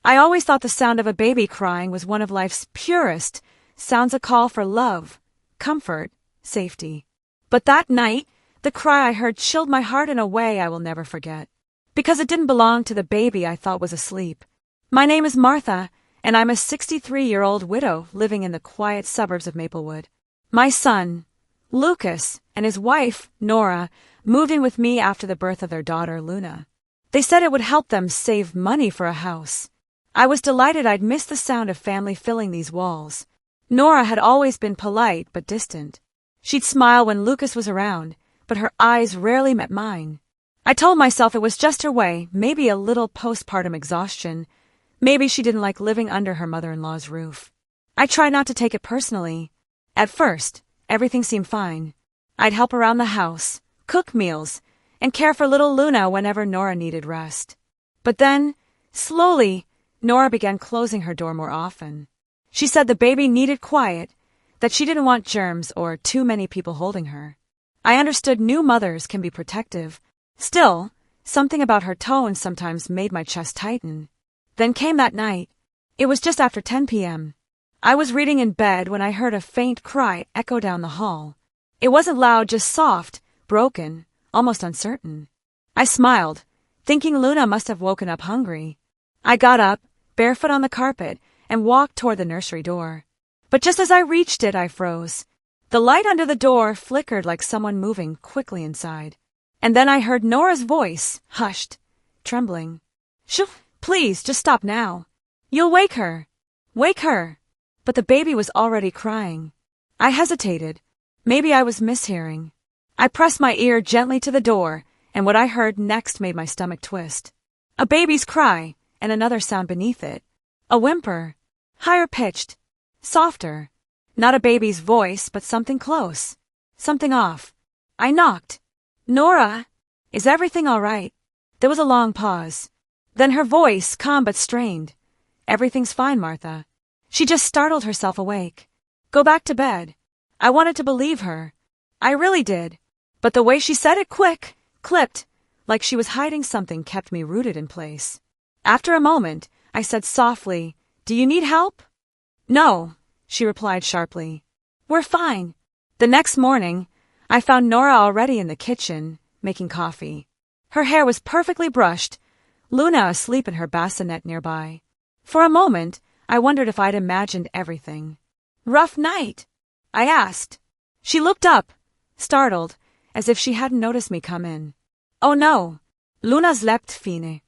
I always thought the sound of a baby crying was one of life's purest sounds, a call for love, comfort, safety. But that night, the cry I heard chilled my heart in a way I will never forget. Because it didn't belong to the baby I thought was asleep. My name is Martha, and I'm a 63-year-old widow living in the quiet suburbs of Maplewood. My son, Lucas, and his wife, Nora, moved in with me after the birth of their daughter, Luna. They said it would help them save money for a house. I was delighted I'd missed the sound of family filling these walls. Nora had always been polite but distant. She'd smile when Lucas was around, but her eyes rarely met mine. I told myself it was just her way, maybe a little postpartum exhaustion. Maybe she didn't like living under her mother-in-law's roof. I tried not to take it personally. At first, everything seemed fine. I'd help around the house, cook meals, and care for little Luna whenever Nora needed rest. But then, slowly, Nora began closing her door more often. She said the baby needed quiet, that she didn't want germs or too many people holding her. I understood new mothers can be protective. Still, something about her tone sometimes made my chest tighten. Then came that night. It was just after 10 p.m. I was reading in bed when I heard a faint cry echo down the hall. It wasn't loud, just soft, broken, almost uncertain. I smiled, thinking Luna must have woken up hungry. I got up, barefoot on the carpet, and walked toward the nursery door. But just as I reached it, I froze. The light under the door flickered like someone moving quickly inside. And then I heard Nora's voice, hushed, trembling. "Shh, please, just stop now. You'll wake her. Wake her." But the baby was already crying. I hesitated. Maybe I was mishearing. I pressed my ear gently to the door, and what I heard next made my stomach twist. A baby's cry, and another sound beneath it. A whimper. Higher pitched. Softer. Not a baby's voice, but something close. Something off. I knocked. "Nora, is everything all right?" There was a long pause. Then her voice, calm but strained. "Everything's fine, Martha." She just startled herself awake. "Go back to bed." I wanted to believe her. I really did. But the way she said it, quick, clipped, like she was hiding something, kept me rooted in place. After a moment, I said softly, "Do you need help?" "No," she replied sharply. "We're fine." The next morning, I found Nora already in the kitchen, making coffee. Her hair was perfectly brushed, Luna asleep in her bassinet nearby. For a moment, I wondered if I'd imagined everything. "Rough night?" I asked. She looked up, startled, as if she hadn't noticed me come in. "Oh no, Luna slept fine."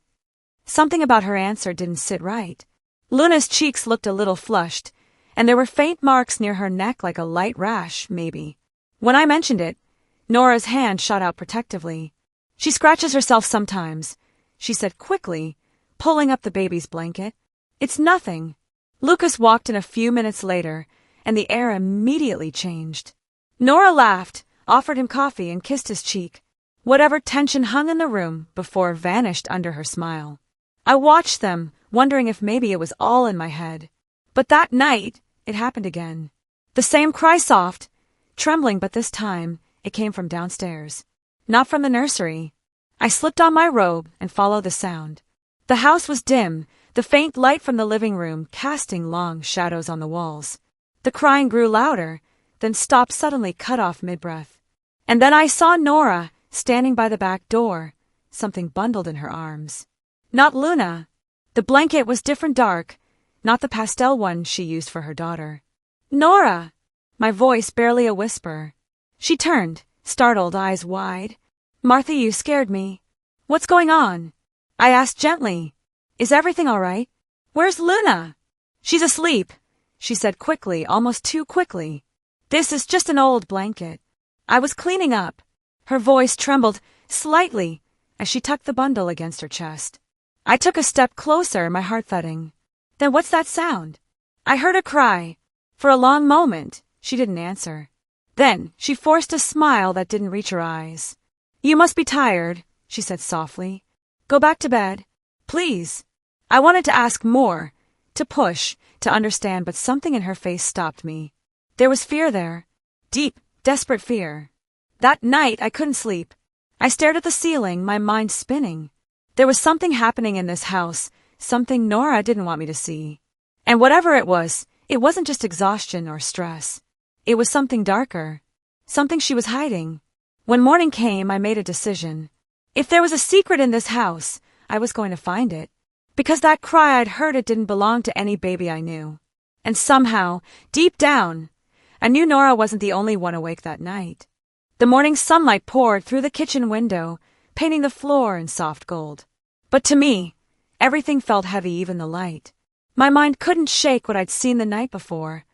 Something about her answer didn't sit right. Luna's cheeks looked a little flushed, and there were faint marks near her neck like a light rash, maybe. When I mentioned it, Nora's hand shot out protectively. "She scratches herself sometimes," she said quickly, pulling up the baby's blanket. "It's nothing." Lucas walked in a few minutes later, and the air immediately changed. Nora laughed, offered him coffee, and kissed his cheek. Whatever tension hung in the room before vanished under her smile. I watched them, wondering if maybe it was all in my head. But that night, it happened again. The same cry, soft, trembling, but this time it came from downstairs, not from the nursery. I slipped on my robe and followed the sound. The house was dim, the faint light from the living room casting long shadows on the walls. The crying grew louder, then stopped suddenly, cut off mid-breath. And then I saw Nora standing by the back door, something bundled in her arms. Not Luna. The blanket was different, dark, not the pastel one she used for her daughter. "Nora!" My voice barely a whisper. She turned, startled, eyes wide. "Martha, you scared me." "What's going on?" I asked gently. "Is everything all right? Where's Luna?" "She's asleep," she said quickly, almost too quickly. "This is just an old blanket. I was cleaning up." Her voice trembled slightly as she tucked the bundle against her chest. I took a step closer, my heart thudding. "Then what's that sound?" I heard a cry. For a long moment, she didn't answer. Then she forced a smile that didn't reach her eyes. "You must be tired," she said softly. "Go back to bed, please." I wanted to ask more, to push, to understand, but something in her face stopped me. There was fear there. Deep, desperate fear. That night, I couldn't sleep. I stared at the ceiling, my mind spinning. There was something happening in this house, something Nora didn't want me to see. And whatever it wasn't just exhaustion or stress. It was something darker. Something she was hiding. When morning came, I made a decision. If there was a secret in this house, I was going to find it. Because that cry I'd heard, it didn't belong to any baby I knew. And somehow, deep down, I knew Nora wasn't the only one awake that night. The morning sunlight poured through the kitchen window, painting the floor in soft gold. But to me, everything felt heavy, even the light. My mind couldn't shake what I'd seen the night before.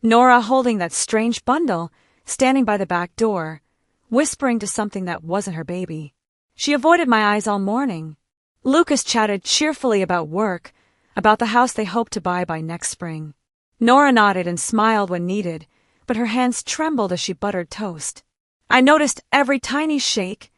Nora holding that strange bundle, standing by the back door, whispering to something that wasn't her baby. She avoided my eyes all morning. Lucas chatted cheerfully about work, about the house they hoped to buy by next spring. Nora nodded and smiled when needed, but her hands trembled as she buttered toast. I noticed every tiny shake,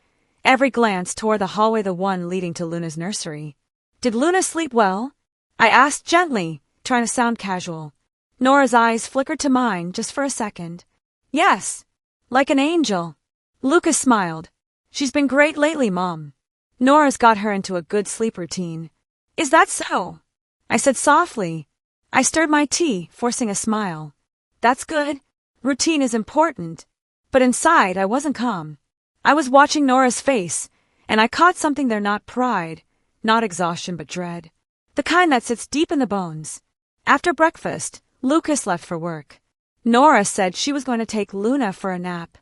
every glance toward the hallway, the one leading to Luna's nursery. Did Luna sleep well? I asked gently, trying to sound casual. Nora's eyes flickered to mine just for a second. Yes, like an angel. Lucas smiled. She's been great lately, Mom. Nora's got her into a good sleep routine. Is that so? I said softly. I stirred my tea, forcing a smile. That's good. Routine is important. But inside, I wasn't calm. I was watching Nora's face, and I caught something there, not pride, not exhaustion, but dread. The kind that sits deep in the bones. After breakfast, Lucas left for work. Nora said she was going to take Luna for a nap.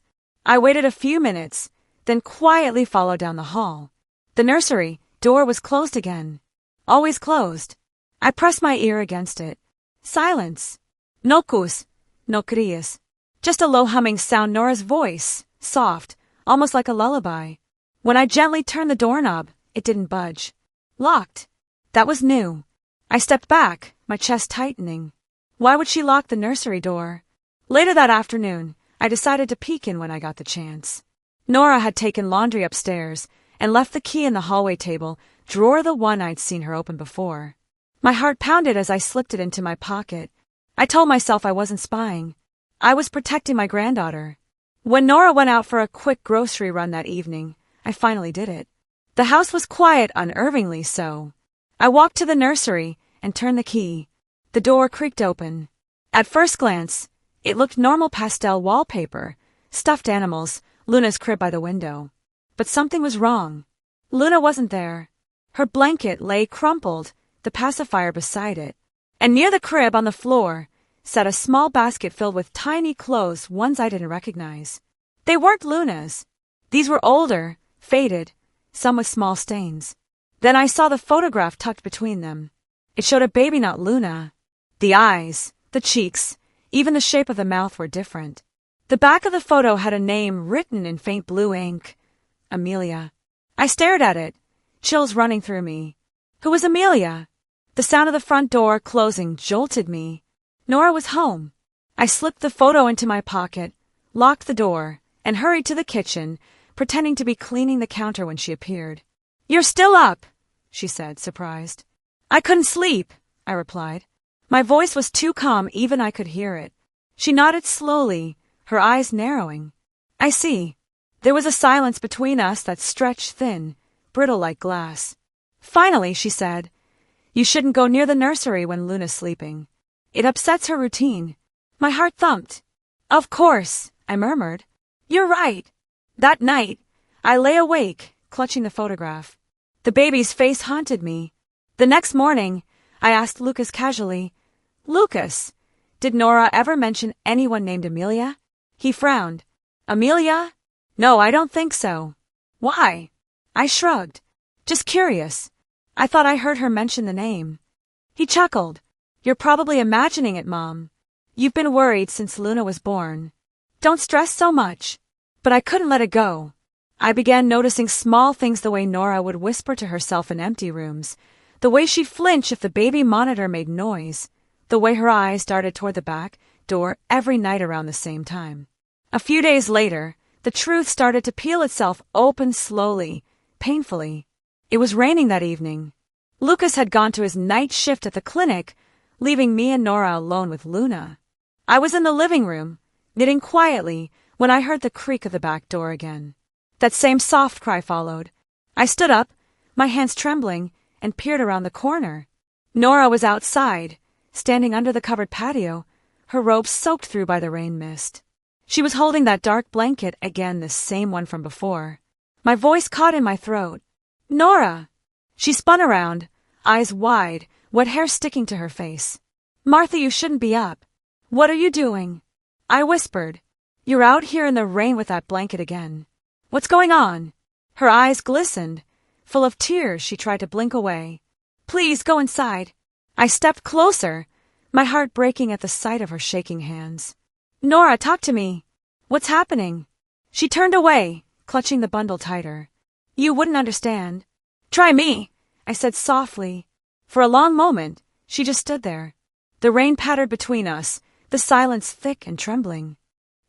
I waited a few minutes, then quietly followed down the hall. The nursery door was closed again. Always closed. I pressed my ear against it. Silence. No cus, no crías. Just a low humming sound, Nora's voice, soft, almost like a lullaby. When I gently turned the doorknob, it didn't budge. Locked. That was new. I stepped back, my chest tightening. Why would she lock the nursery door? Later that afternoon, I decided to peek in when I got the chance. Nora had taken laundry upstairs and left the key in the hallway table, drawer the one I'd seen her open before. My heart pounded as I slipped it into my pocket. I told myself I wasn't spying. I was protecting my granddaughter. When Nora went out for a quick grocery run that evening, I finally did it. The house was quiet, unnervingly so. I walked to the nursery and turned the key. The door creaked open. At first glance, it looked normal: pastel wallpaper, stuffed animals, Luna's crib by the window. But something was wrong. Luna wasn't there. Her blanket lay crumpled, the pacifier beside it. And near the crib on the floor sat a small basket filled with tiny clothes, ones I didn't recognize. They weren't Luna's. These were older, faded, some with small stains. Then I saw the photograph tucked between them. It showed a baby, not Luna. The eyes, the cheeks, even the shape of the mouth were different. The back of the photo had a name written in faint blue ink. Amelia. I stared at it, chills running through me. Who was Amelia? The sound of the front door closing jolted me. Nora was home. I slipped the photo into my pocket, locked the door, and hurried to the kitchen, pretending to be cleaning the counter when she appeared. "You're still up," she said, surprised. "I couldn't sleep," I replied. My voice was too calm, even I could hear it. She nodded slowly, her eyes narrowing. "I see." There was a silence between us that stretched thin, brittle like glass. Finally, she said, "You shouldn't go near the nursery when Luna's sleeping. It upsets her routine." My heart thumped. "Of course," I murmured. "You're right." That night, I lay awake, clutching the photograph. The baby's face haunted me. The next morning, I asked Lucas casually, "Lucas, did Nora ever mention anyone named Amelia?" He frowned. "Amelia? No, I don't think so." "Why?" I shrugged. "Just curious. I thought I heard her mention the name." He chuckled. "You're probably imagining it, Mom. You've been worried since Luna was born. Don't stress so much." But I couldn't let it go. I began noticing small things: the way Nora would whisper to herself in empty rooms, the way she'd flinch if the baby monitor made noise, the way her eyes darted toward the back door every night around the same time. A few days later, the truth started to peel itself open slowly, painfully. It was raining that evening. Lucas had gone to his night shift at the clinic, leaving me and Nora alone with Luna. I was in the living room, knitting quietly, when I heard the creak of the back door again. That same soft cry followed. I stood up, my hands trembling, and peered around the corner. Nora was outside, standing under the covered patio, her robe soaked through by the rain mist. She was holding that dark blanket, again the same one from before. My voice caught in my throat. "Nora!" She spun around, eyes wide, wet hair sticking to her face. "Martha, you shouldn't be up. What are you doing?" I whispered. "You're out here in the rain with that blanket again. What's going on?" Her eyes glistened. Full of tears, she tried to blink away. "Please, go inside." I stepped closer, my heart breaking at the sight of her shaking hands. "Nora, talk to me. What's happening?" She turned away, clutching the bundle tighter. "You wouldn't understand." "Try me," I said softly. For a long moment, she just stood there. The rain pattered between us, the silence thick and trembling.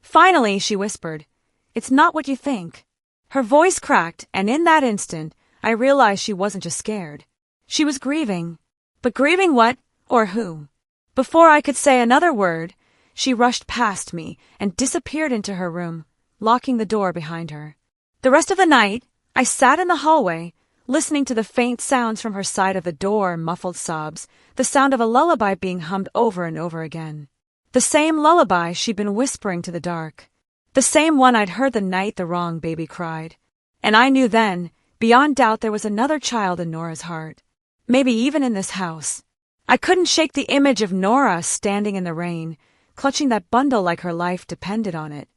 Finally, she whispered, "It's not what you think." Her voice cracked, and in that instant, I realized she wasn't just scared. She was grieving. But grieving what, or who? Before I could say another word, she rushed past me and disappeared into her room, locking the door behind her. The rest of the night, I sat in the hallway, listening to the faint sounds from her side of the door, muffled sobs, the sound of a lullaby being hummed over and over again. The same lullaby she'd been whispering to the dark. The same one I'd heard the night the wrong baby cried. And I knew then, beyond doubt, there was another child in Nora's heart. Maybe even in this house. I couldn't shake the image of Nora standing in the rain, clutching that bundle like her life depended on it.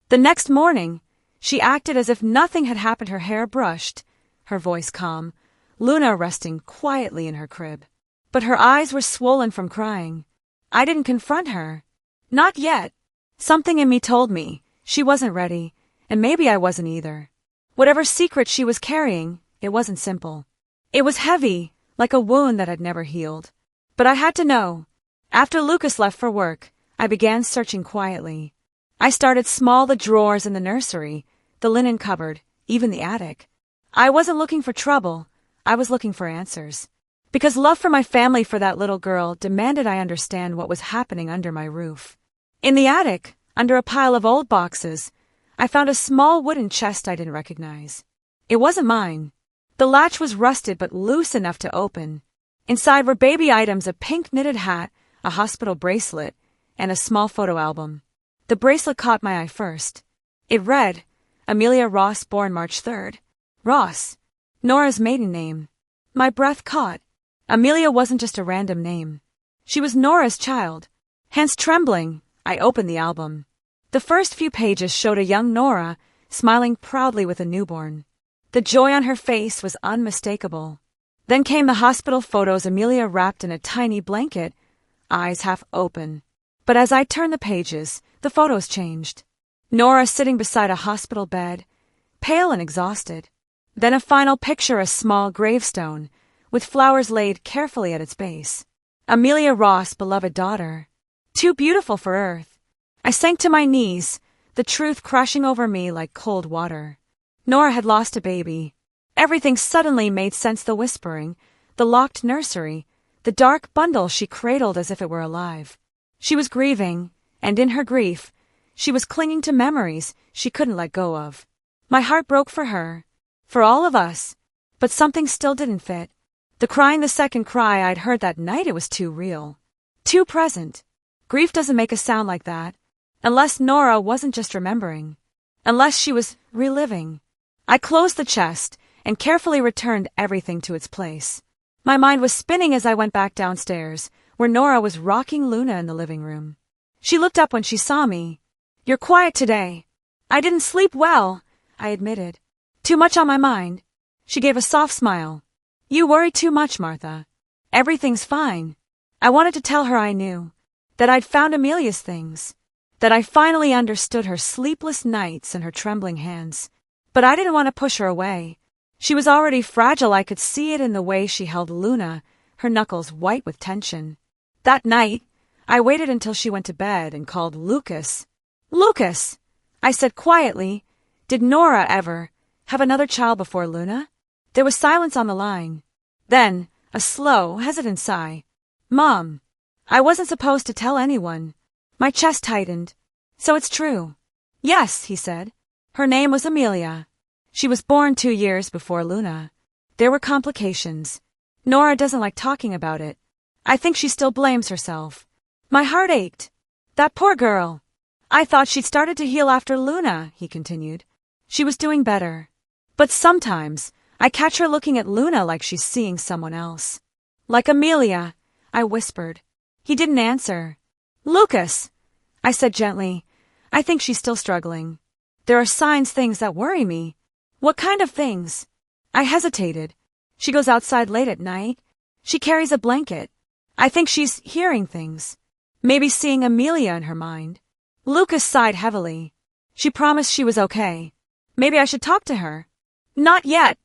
The next morning, she acted as if nothing had happened, her hair brushed, her voice calm, Luna resting quietly in her crib. But her eyes were swollen from crying. I didn't confront her. Not yet. Something in me told me she wasn't ready, and maybe I wasn't either. Whatever secret she was carrying, it wasn't simple. It was heavy, like a wound that had never healed. But I had to know. After Lucas left for work, I began searching quietly. I started small, the drawers in the nursery, the linen cupboard, even the attic. I wasn't looking for trouble. I was looking for answers. Because love for my family, for that little girl, demanded I understand what was happening under my roof. In the attic, under a pile of old boxes, I found a small wooden chest I didn't recognize. It wasn't mine. The latch was rusted but loose enough to open. Inside were baby items, a pink knitted hat, a hospital bracelet, and a small photo album. The bracelet caught my eye first. It read, Amelia Ross, born March 3rd. Ross, Nora's maiden name. My breath caught. Amelia wasn't just a random name. She was Nora's child. Hands trembling, I opened the album. The first few pages showed a young Nora, smiling proudly with a newborn. The joy on her face was unmistakable. Then came the hospital photos, Amelia wrapped in a tiny blanket, eyes half open. But as I turned the pages, the photos changed. Nora sitting beside a hospital bed, pale and exhausted. Then a final picture, a small gravestone, with flowers laid carefully at its base. Amelia Ross, beloved daughter. Too beautiful for earth. I sank to my knees, the truth crashing over me like cold water. Nora had lost a baby. Everything suddenly made sense, the whispering, the locked nursery, the dark bundle she cradled as if it were alive. She was grieving, and in her grief, she was clinging to memories she couldn't let go of. My heart broke for her, for all of us, but something still didn't fit. The crying, the second cry I'd heard that night, it was too real, too present. Grief doesn't make a sound like that, unless Nora wasn't just remembering, unless she was reliving. I closed the chest and carefully returned everything to its place. My mind was spinning as I went back downstairs, where Nora was rocking Luna in the living room. She looked up when she saw me. "You're quiet today." "I didn't sleep well," I admitted. "Too much on my mind." She gave a soft smile. "You worry too much, Martha. Everything's fine." I wanted to tell her I knew, that I'd found Amelia's things, that I finally understood her sleepless nights and her trembling hands. But I didn't want to push her away. She was already fragile. I could see it in the way she held Luna, her knuckles white with tension. That night, I waited until she went to bed and called Lucas. "Lucas," I said quietly, "did Nora ever have another child before Luna?" There was silence on the line. Then, a slow, hesitant sigh. "Mom, I wasn't supposed to tell anyone." My chest tightened. "So it's true?" "Yes," he said. "Her name was Amelia. She was born 2 years before Luna. There were complications. Nora doesn't like talking about it. I think she still blames herself. My heart ached. That poor girl. I thought she'd started to heal after Luna, he continued. She was doing better. But sometimes, I catch her looking at Luna like she's seeing someone else. Like Amelia, I whispered. He didn't answer. Lucas, I said gently. I think she's still struggling. There are things that worry me. What kind of things? I hesitated. She goes outside late at night. She carries a blanket. I think she's hearing things. Maybe seeing Amelia in her mind. Lucas sighed heavily. She promised she was okay. Maybe I should talk to her. Not yet,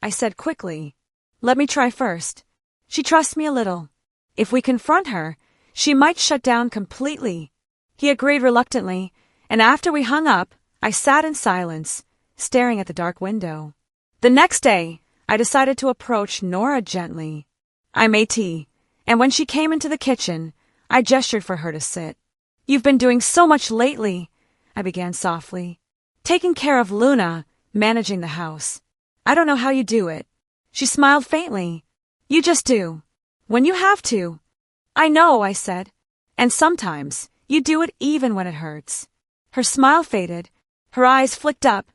I said quickly. Let me try first. She trusts me a little. If we confront her, she might shut down completely. He agreed reluctantly, and after we hung up, I sat in silence, staring at the dark window. The next day, I decided to approach Nora gently. I made tea, and when she came into the kitchen, I gestured for her to sit. You've been doing so much lately, I began softly. Taking care of Luna, managing the house. I don't know how you do it. She smiled faintly. You just do. When you have to. I know, I said. And sometimes, you do it even when it hurts. Her smile faded. Her eyes flicked up,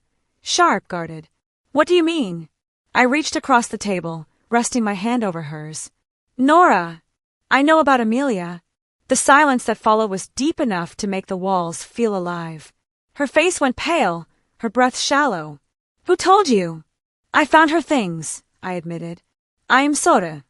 sharp, guarded. What do you mean? I reached across the table, resting my hand over hers. Nora, I know about Amelia. The silence that followed was deep enough to make the walls feel alive. Her face went pale, her breath shallow. Who told you? I found her things, I admitted. I am sorry.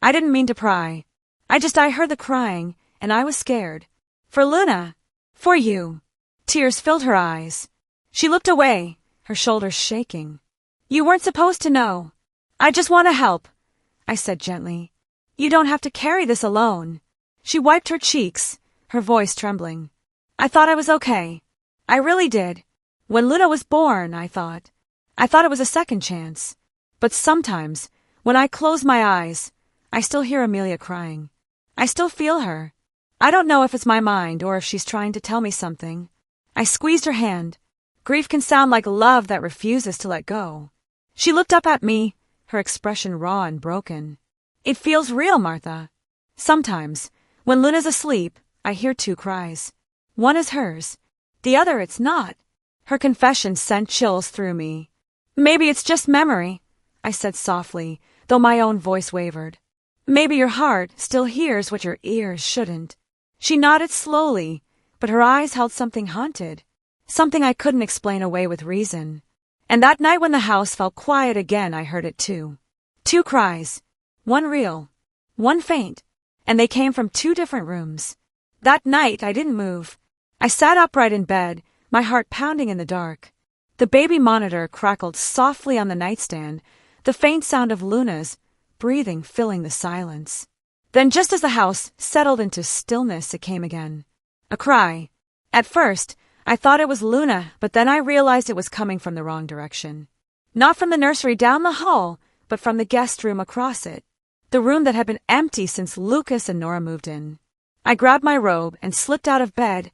I didn't mean to pry. I heard the crying, and I was scared. For Luna. For you. Tears filled her eyes. She looked away, her shoulders shaking. You weren't supposed to know. I just want to help, I said gently. You don't have to carry this alone. She wiped her cheeks, her voice trembling. I thought I was okay. I really did. When Luna was born, I thought it was a second chance. But sometimes, when I close my eyes, I still hear Amelia crying. I still feel her. I don't know if it's my mind or if she's trying to tell me something. I squeezed her hand. Grief can sound like love that refuses to let go. She looked up at me, her expression raw and broken. It feels real, Martha. Sometimes, when Luna's asleep, I hear two cries. One is hers. The other it's not. Her confession sent chills through me. Maybe it's just memory, I said softly, though my own voice wavered. Maybe your heart still hears what your ears shouldn't. She nodded slowly, but her eyes held something haunted, something I couldn't explain away with reason. And that night when the house fell quiet again, I heard it too. Two cries. One real, one faint, and they came from two different rooms. That night I didn't move. I sat upright in bed, my heart pounding in the dark. The baby monitor crackled softly on the nightstand, the faint sound of Luna's breathing filling the silence. Then just as the house settled into stillness, it came again. A cry. At first, I thought it was Luna, but then I realized it was coming from the wrong direction. Not from the nursery down the hall, but from the guest room across it. The room that had been empty since Lucas and Nora moved in. I grabbed my robe and slipped out of bed,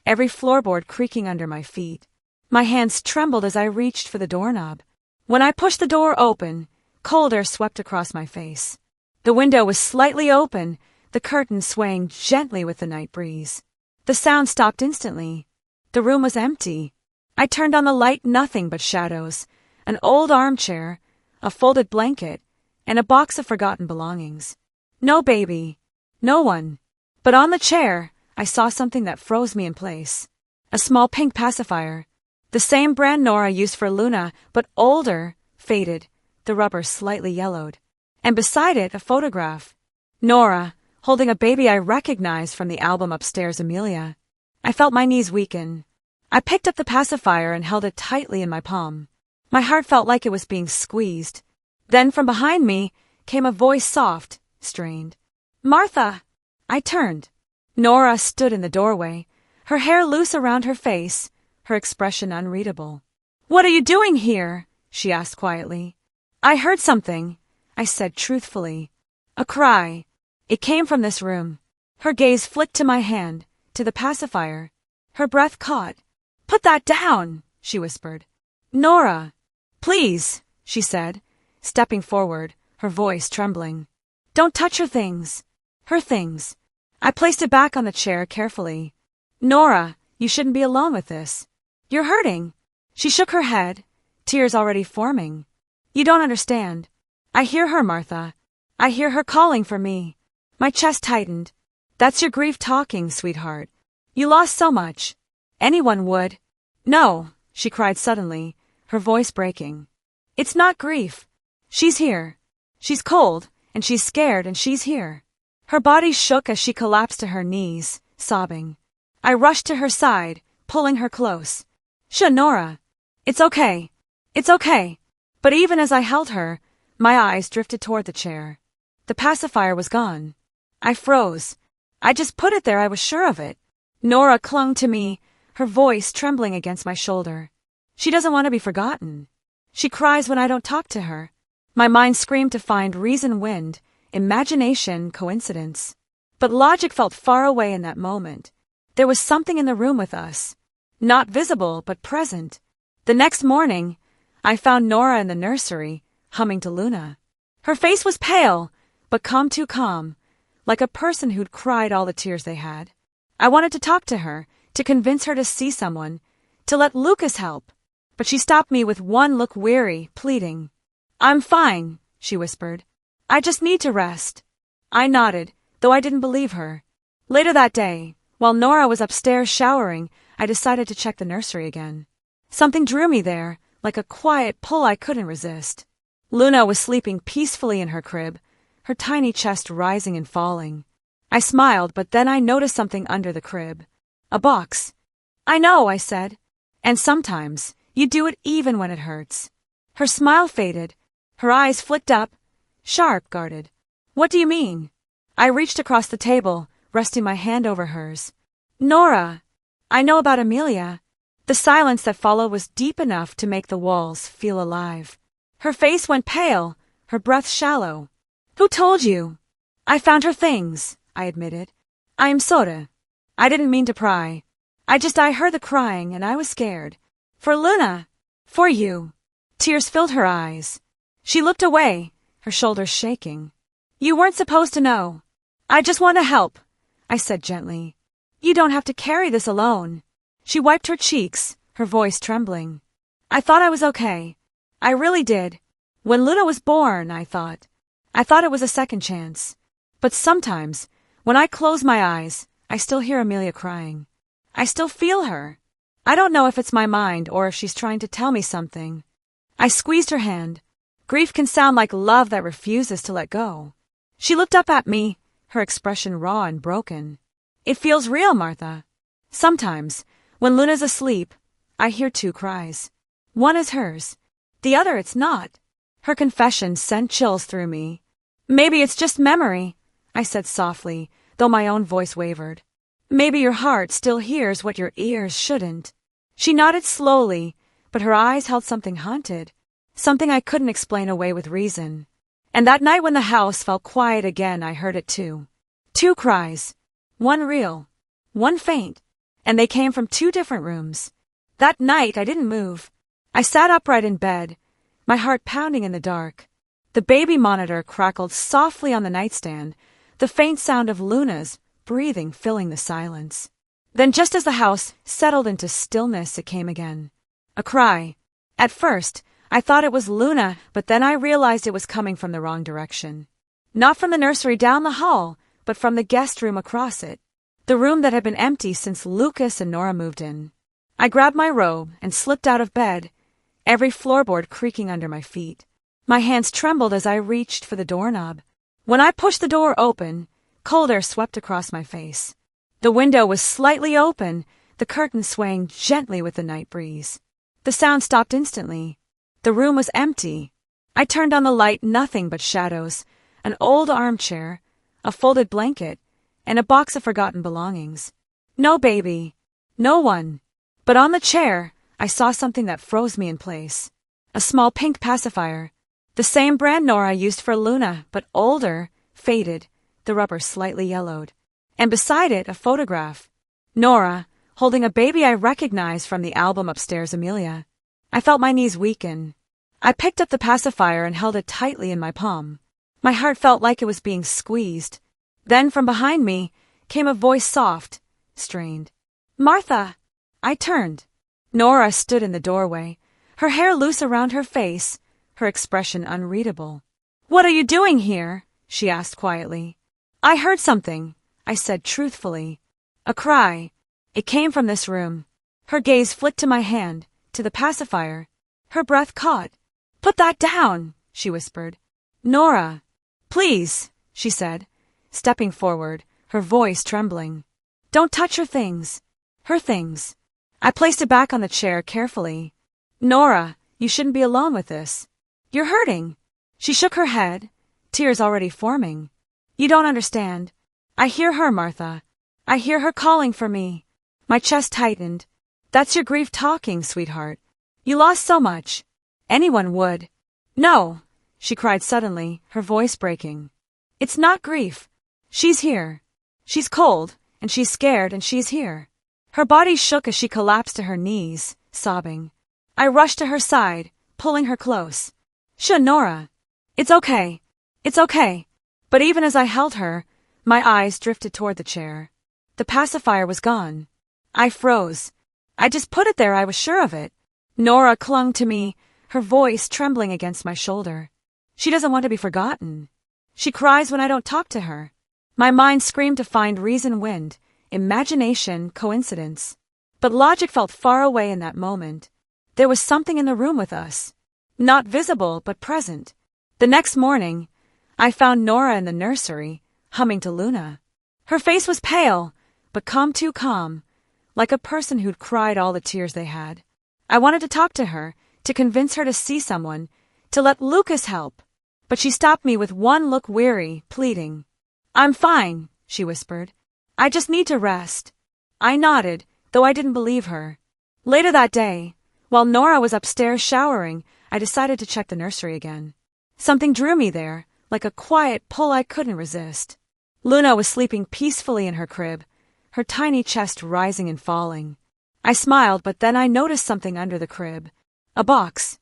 every floorboard creaking under my feet. My hands trembled as I reached for the doorknob. When I pushed the door open, cold air swept across my face. The window was slightly open, the curtain swaying gently with the night breeze. The sound stopped instantly. The room was empty. I turned on the light, nothing but shadows, an old armchair, a folded blanket, and a box of forgotten belongings. No baby. No one. But on the chair, I saw something that froze me in place. A small pink pacifier. The same brand Nora used for Luna, but older, faded, the rubber slightly yellowed. And beside it, a photograph. Nora, holding a baby I recognized from the album upstairs, Amelia. I felt my knees weaken. I picked up the pacifier and held it tightly in my palm. My heart felt like it was being squeezed. Then from behind me came a voice, soft, strained. Martha! I turned. Nora stood in the doorway, her hair loose around her face, her expression unreadable. What are you doing here? She asked quietly. I heard something, I said truthfully. A cry. It came from this room. Her gaze flicked to my hand, to the pacifier. Her breath caught. Put that down, she whispered. Nora! Please, she said, stepping forward, her voice trembling. Don't touch her things. Her things. I placed it back on the chair carefully. Nora, you shouldn't be alone with this. You're hurting. She shook her head, tears already forming. You don't understand. I hear her, Martha. I hear her calling for me. My chest tightened. That's your grief talking, sweetheart. You lost so much. Anyone would. No, she cried suddenly, her voice breaking. It's not grief. She's here. She's cold, and she's scared, and she's here. Her body shook as she collapsed to her knees, sobbing. I rushed to her side, pulling her close. Nora. It's okay. It's okay. But even as I held her, my eyes drifted toward the chair. The pacifier was gone. I froze. I just put it there, I was sure of it. Nora clung to me, her voice trembling against my shoulder. She doesn't want to be forgotten. She cries when I don't talk to her. My mind screamed to find reason, wind, imagination, coincidence. But logic felt far away in that moment. There was something in the room with us. Not visible, but present. The next morning, I found Nora in the nursery, humming to Luna. Her face was pale, but calm, too calm, like a person who'd cried all the tears they had. I wanted to talk to her, to convince her to see someone, to let Lucas help. But she stopped me with one look, weary, pleading. I'm fine, she whispered. I just need to rest. I nodded, though I didn't believe her. Later that day, while Nora was upstairs showering, I decided to check the nursery again. Something drew me there, like a quiet pull I couldn't resist. Luna was sleeping peacefully in her crib, her tiny chest rising and falling. I smiled, but then I noticed something under the crib. A box. I know, I said. And sometimes, you do it even when it hurts. Her smile faded. Her eyes flicked up, sharp, guarded. What do you mean? I reached across the table, resting my hand over hers. Nora, I know about Amelia. The silence that followed was deep enough to make the walls feel alive. Her face went pale, her breath shallow. Who told you? I found her things, I admitted. I am sorry. I didn't mean to pry. I heard the crying and I was scared. For Luna. For you. Tears filled her eyes. She looked away, her shoulders shaking. You weren't supposed to know. I just want to help, I said gently. You don't have to carry this alone. She wiped her cheeks, her voice trembling. I thought I was okay. I really did. When Luna was born, I thought it was a second chance. But sometimes, when I close my eyes, I still hear Amelia crying. I still feel her. I don't know if it's my mind or if she's trying to tell me something. I squeezed her hand. Grief can sound like love that refuses to let go. She looked up at me, her expression raw and broken. It feels real, Martha. Sometimes, when Luna's asleep, I hear two cries. One is hers. The other it's not. Her confession sent chills through me. Maybe it's just memory, I said softly, though my own voice wavered. Maybe your heart still hears what your ears shouldn't. She nodded slowly, but her eyes held something haunted, something I couldn't explain away with reason. And that night when the house fell quiet again, I heard it too. Two cries. One real, one faint, and they came from two different rooms. That night I didn't move. I sat upright in bed, my heart pounding in the dark. The baby monitor crackled softly on the nightstand, the faint sound of Luna's breathing filling the silence. Then just as the house settled into stillness, it came again. A cry. At first, I thought it was Luna, but then I realized it was coming from the wrong direction. Not from the nursery down the hall, but from the guest room across it. The room that had been empty since Lucas and Nora moved in. I grabbed my robe and slipped out of bed, every floorboard creaking under my feet. My hands trembled as I reached for the doorknob. When I pushed the door open, cold air swept across my face. The window was slightly open, the curtain swaying gently with the night breeze. The sound stopped instantly. The room was empty. I turned on the light, nothing but shadows, an old armchair, a folded blanket, and a box of forgotten belongings. No baby. No one. But on the chair, I saw something that froze me in place. A small pink pacifier. The same brand Nora used for Luna, but older, faded, the rubber slightly yellowed. And beside it, a photograph. Nora, holding a baby I recognized from the album upstairs, Amelia. I felt my knees weaken. I picked up the pacifier and held it tightly in my palm. My heart felt like it was being squeezed. Then from behind me came a voice soft, strained. Martha! I turned. Nora stood in the doorway, her hair loose around her face, her expression unreadable. What are you doing here? She asked quietly. I heard something, I said truthfully. A cry. It came from this room. Her gaze flicked to my hand, to the pacifier. Her breath caught. Put that down, she whispered. Nora. Please, she said, stepping forward, her voice trembling. Don't touch her things. Her things. I placed it back on the chair carefully. Nora, you shouldn't be alone with this. You're hurting. She shook her head, tears already forming. You don't understand. I hear her, Martha. I hear her calling for me. My chest tightened. That's your grief talking, sweetheart. You lost so much. Anyone would. No, she cried suddenly, her voice breaking. It's not grief. She's here. She's cold, and she's scared, and she's here. Her body shook as she collapsed to her knees, sobbing. I rushed to her side, pulling her close. Shh, Nora. It's okay. It's okay. But even as I held her, my eyes drifted toward the chair. The pacifier was gone. I froze. I just put it there, I was sure of it. Nora clung to me, her voice trembling against my shoulder. She doesn't want to be forgotten. She cries when I don't talk to her. My mind screamed to find reason, wind, imagination, coincidence. But logic felt far away in that moment. There was something in the room with us. Not visible, but present. The next morning, I found Nora in the nursery, humming to Luna. Her face was pale, but calm, too calm, like a person who'd cried all the tears they had. I wanted to talk to her, to convince her to see someone, to let Lucas help. But she stopped me with one look, weary, pleading. I'm fine, she whispered. I just need to rest. I nodded, though I didn't believe her. Later that day, while Nora was upstairs showering, I decided to check the nursery again. Something drew me there, like a quiet pull I couldn't resist. Luna was sleeping peacefully in her crib, her tiny chest rising and falling. I smiled, but then I noticed something under the crib. A box.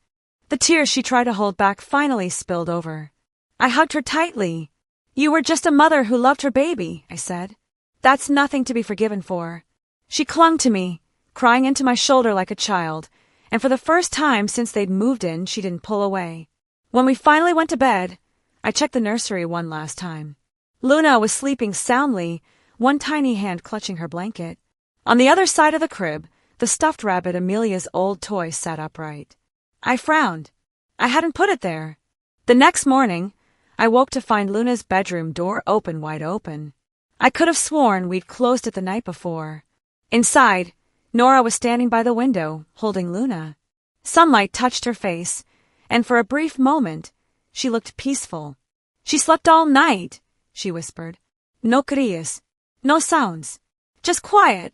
The tears she tried to hold back finally spilled over. I hugged her tightly. You were just a mother who loved her baby, I said. That's nothing to be forgiven for. She clung to me, crying into my shoulder like a child, and for the first time since they'd moved in, she didn't pull away. When we finally went to bed, I checked the nursery one last time. Luna was sleeping soundly, one tiny hand clutching her blanket. On the other side of the crib, the stuffed rabbit, Amelia's old toy, sat upright. I frowned. I hadn't put it there. The next morning, I woke to find Luna's bedroom door open, wide open. I could have sworn we'd closed it the night before. Inside, Nora was standing by the window, holding Luna. Sunlight touched her face, and for a brief moment, she looked peaceful. She slept all night, she whispered. No cries. No sounds. Just quiet.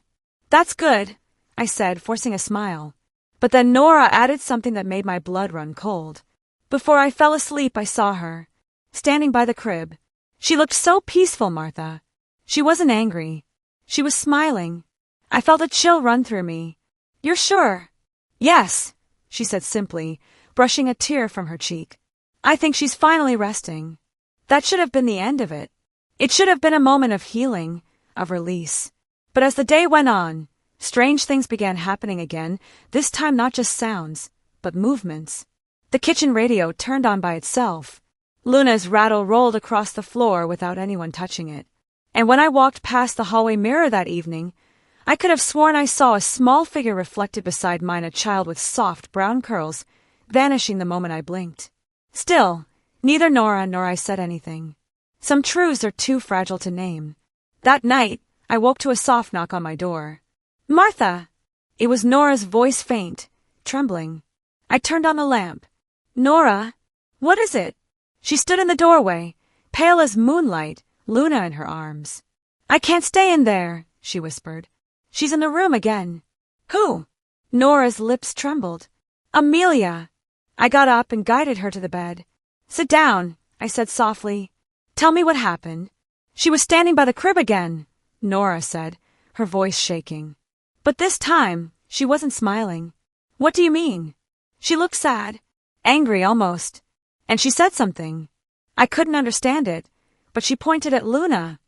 That's good, I said, forcing a smile. But then Nora added something that made my blood run cold. Before I fell asleep, I saw her, standing by the crib. She looked so peaceful, Martha. She wasn't angry. She was smiling. I felt a chill run through me. You're sure? Yes, she said simply, brushing a tear from her cheek. I think she's finally resting. That should have been the end of it. It should have been a moment of healing, of release. But as the day went on, strange things began happening again, this time not just sounds, but movements. The kitchen radio turned on by itself. Luna's rattle rolled across the floor without anyone touching it. And when I walked past the hallway mirror that evening, I could have sworn I saw a small figure reflected beside mine, a child with soft brown curls, vanishing the moment I blinked. Still, neither Nora nor I said anything. Some truths are too fragile to name. That night, I woke to a soft knock on my door. Martha! It was Nora's voice, faint, trembling. I turned on the lamp. Nora, what is it? She stood in the doorway, pale as moonlight, Luna in her arms. I can't stay in there, she whispered. She's in the room again. Who? Nora's lips trembled. Amelia. I got up and guided her to the bed. Sit down, I said softly. Tell me what happened. She was standing by the crib again, Nora said, her voice shaking. But this time, she wasn't smiling. What do you mean? She looked sad, angry almost. And she said something. I couldn't understand it, but she pointed at Luna.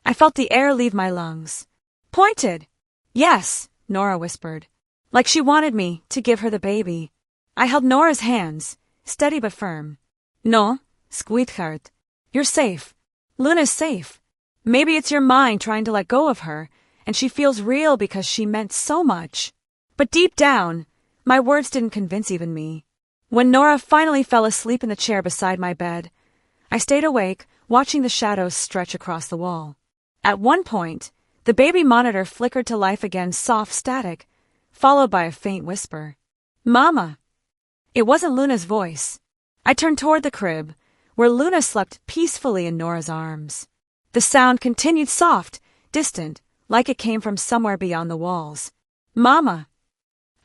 I felt the air leave my lungs. Pointed. Yes, Nora whispered. Like she wanted me to give her the baby. I held Nora's hands, steady but firm. No, sweetheart. You're safe. Luna's safe. Maybe it's your mind trying to let go of her, and she feels real because she meant so much. But deep down, my words didn't convince even me. When Nora finally fell asleep in the chair beside my bed, I stayed awake, watching the shadows stretch across the wall. At one point, the baby monitor flickered to life again, soft static, followed by a faint whisper. Mama! It wasn't Luna's voice. I turned toward the crib, where Luna slept peacefully in Nora's arms. The sound continued soft, distant, like it came from somewhere beyond the walls. Mama!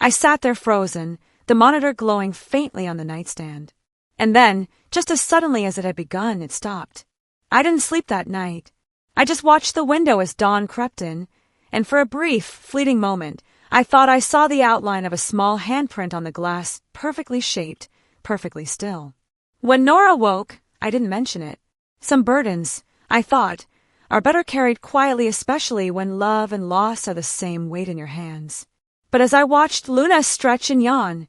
I sat there frozen, the monitor glowing faintly on the nightstand. And then, just as suddenly as it had begun, it stopped. I didn't sleep that night. I just watched the window as dawn crept in, and for a brief, fleeting moment, I thought I saw the outline of a small handprint on the glass, perfectly shaped, perfectly still. When Nora woke, I didn't mention it. Some burdens, I thought, are better carried quietly, especially when love and loss are the same weight in your hands. But as I watched Luna stretch and yawn,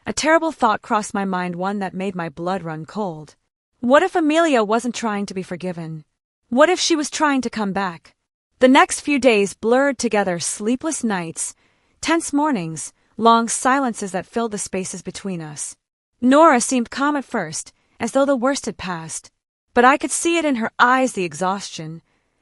a terrible thought crossed my mind, one that made my blood run cold. What if Amelia wasn't trying to be forgiven? What if she was trying to come back? The next few days blurred together, sleepless nights, tense mornings, long silences that filled the spaces between us. Nora seemed calm at first, as though the worst had passed. But I could see it in her eyes, the exhaustion,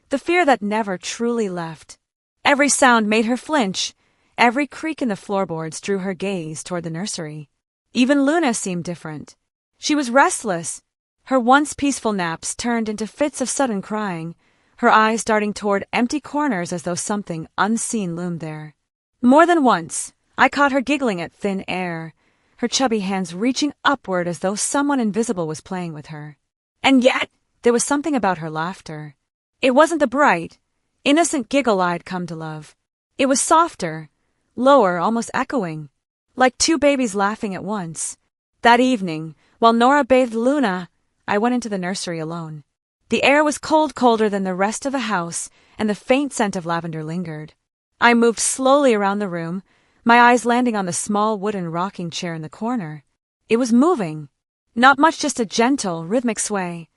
the fear that never truly left. Every sound made her flinch. Every creak in the floorboards drew her gaze toward the nursery. Even Luna seemed different. She was restless. Her once peaceful naps turned into fits of sudden crying, her eyes darting toward empty corners as though something unseen loomed there. More than once, I caught her giggling at thin air, her chubby hands reaching upward as though someone invisible was playing with her. And yet, there was something about her laughter. It wasn't the bright, innocent giggle I'd come to love. It was softer, lower, almost echoing, like two babies laughing at once. That evening, while Nora bathed Luna, I went into the nursery alone. The air was cold, colder than the rest of the house, and the faint scent of lavender lingered. I moved slowly around the room, my eyes landing on the small wooden rocking chair in the corner. It was moving. Not much, just a gentle, rhythmic sway.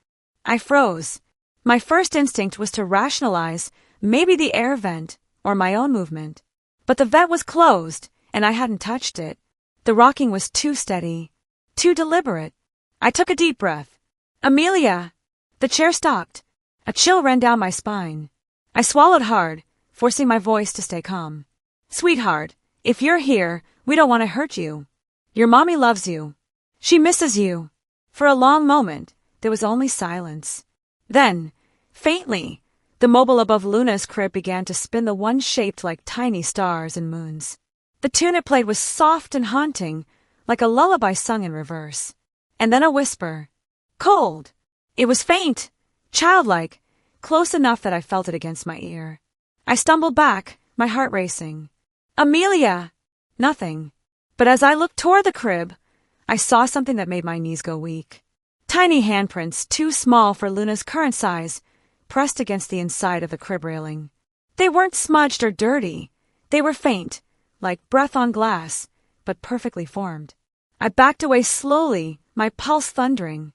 I froze. My first instinct was to rationalize, maybe the air vent, or my own movement. But the vent was closed, and I hadn't touched it. The rocking was too steady, too deliberate. I took a deep breath. Amelia! The chair stopped. A chill ran down my spine. I swallowed hard, forcing my voice to stay calm. Sweetheart, if you're here, we don't want to hurt you. Your mommy loves you. She misses you. For a long moment, there was only silence. Then, faintly, the mobile above Luna's crib began to spin, the one shaped like tiny stars and moons. The tune it played was soft and haunting, like a lullaby sung in reverse. And then a whisper. Cold. It was faint, childlike, close enough that I felt it against my ear. I stumbled back, my heart racing. Amelia! Nothing. But as I looked toward the crib, I saw something that made my knees go weak. Tiny handprints, too small for Luna's current size, pressed against the inside of the crib railing. They weren't smudged or dirty. They were faint, like breath on glass, but perfectly formed. I backed away slowly, my pulse thundering.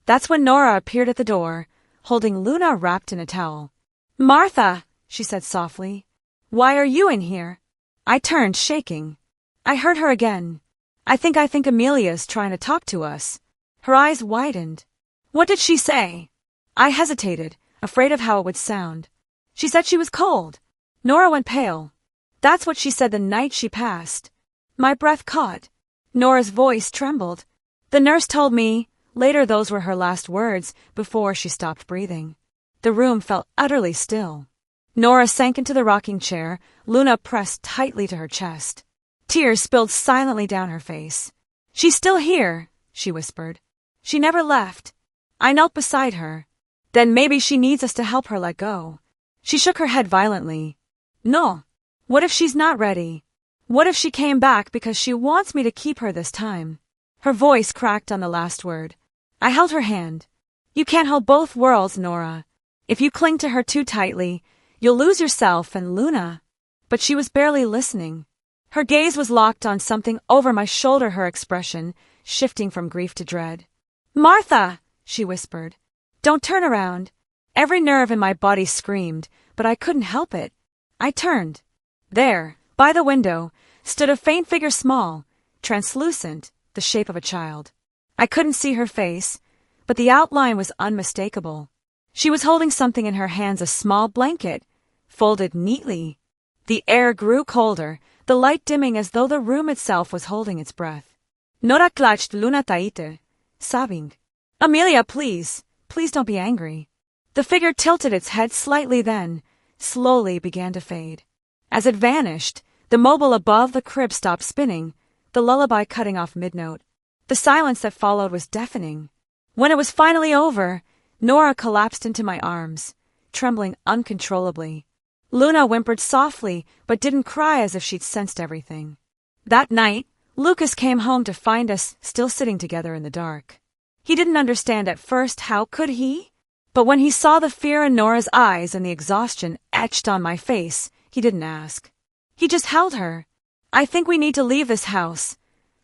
That's when Nora appeared at the door, holding Luna wrapped in a towel. Martha, she said softly. Why are you in here? I turned, shaking. I heard her again. I think Amelia's trying to talk to us. Her eyes widened. What did she say? I hesitated, afraid of how it would sound. She said she was cold. Nora went pale. That's what she said the night she passed. My breath caught. Nora's voice trembled. The nurse told me, later those were her last words, before she stopped breathing. The room felt utterly still. Nora sank into the rocking chair, Luna pressed tightly to her chest. Tears spilled silently down her face. She's still here, she whispered. She never left. I knelt beside her. Then maybe she needs us to help her let go. She shook her head violently. No. What if she's not ready? What if she came back because she wants me to keep her this time? Her voice cracked on the last word. I held her hand. You can't hold both worlds, Nora. If you cling to her too tightly, you'll lose yourself and Luna. But she was barely listening. Her gaze was locked on something over my shoulder, her expression shifting from grief to dread. Martha, she whispered. Don't turn around. Every nerve in my body screamed, but I couldn't help it. I turned. There, by the window, stood a faint figure, small, translucent, the shape of a child. I couldn't see her face, but the outline was unmistakable. She was holding something in her hands, a small blanket, folded neatly. The air grew colder, the light dimming as though the room itself was holding its breath. Nora clutched Luna tighter, sobbing. Amelia, please don't be angry. The figure tilted its head slightly, then slowly began to fade. As it vanished, the mobile above the crib stopped spinning, the lullaby cutting off mid-note. The silence that followed was deafening. When it was finally over, Nora collapsed into my arms, trembling uncontrollably. Luna whimpered softly, but didn't cry, as if she'd sensed everything. That night, Lucas came home to find us still sitting together in the dark. He didn't understand at first. How could he? But when he saw the fear in Nora's eyes and the exhaustion etched on my face, he didn't ask. He just held her. I think we need to leave this house,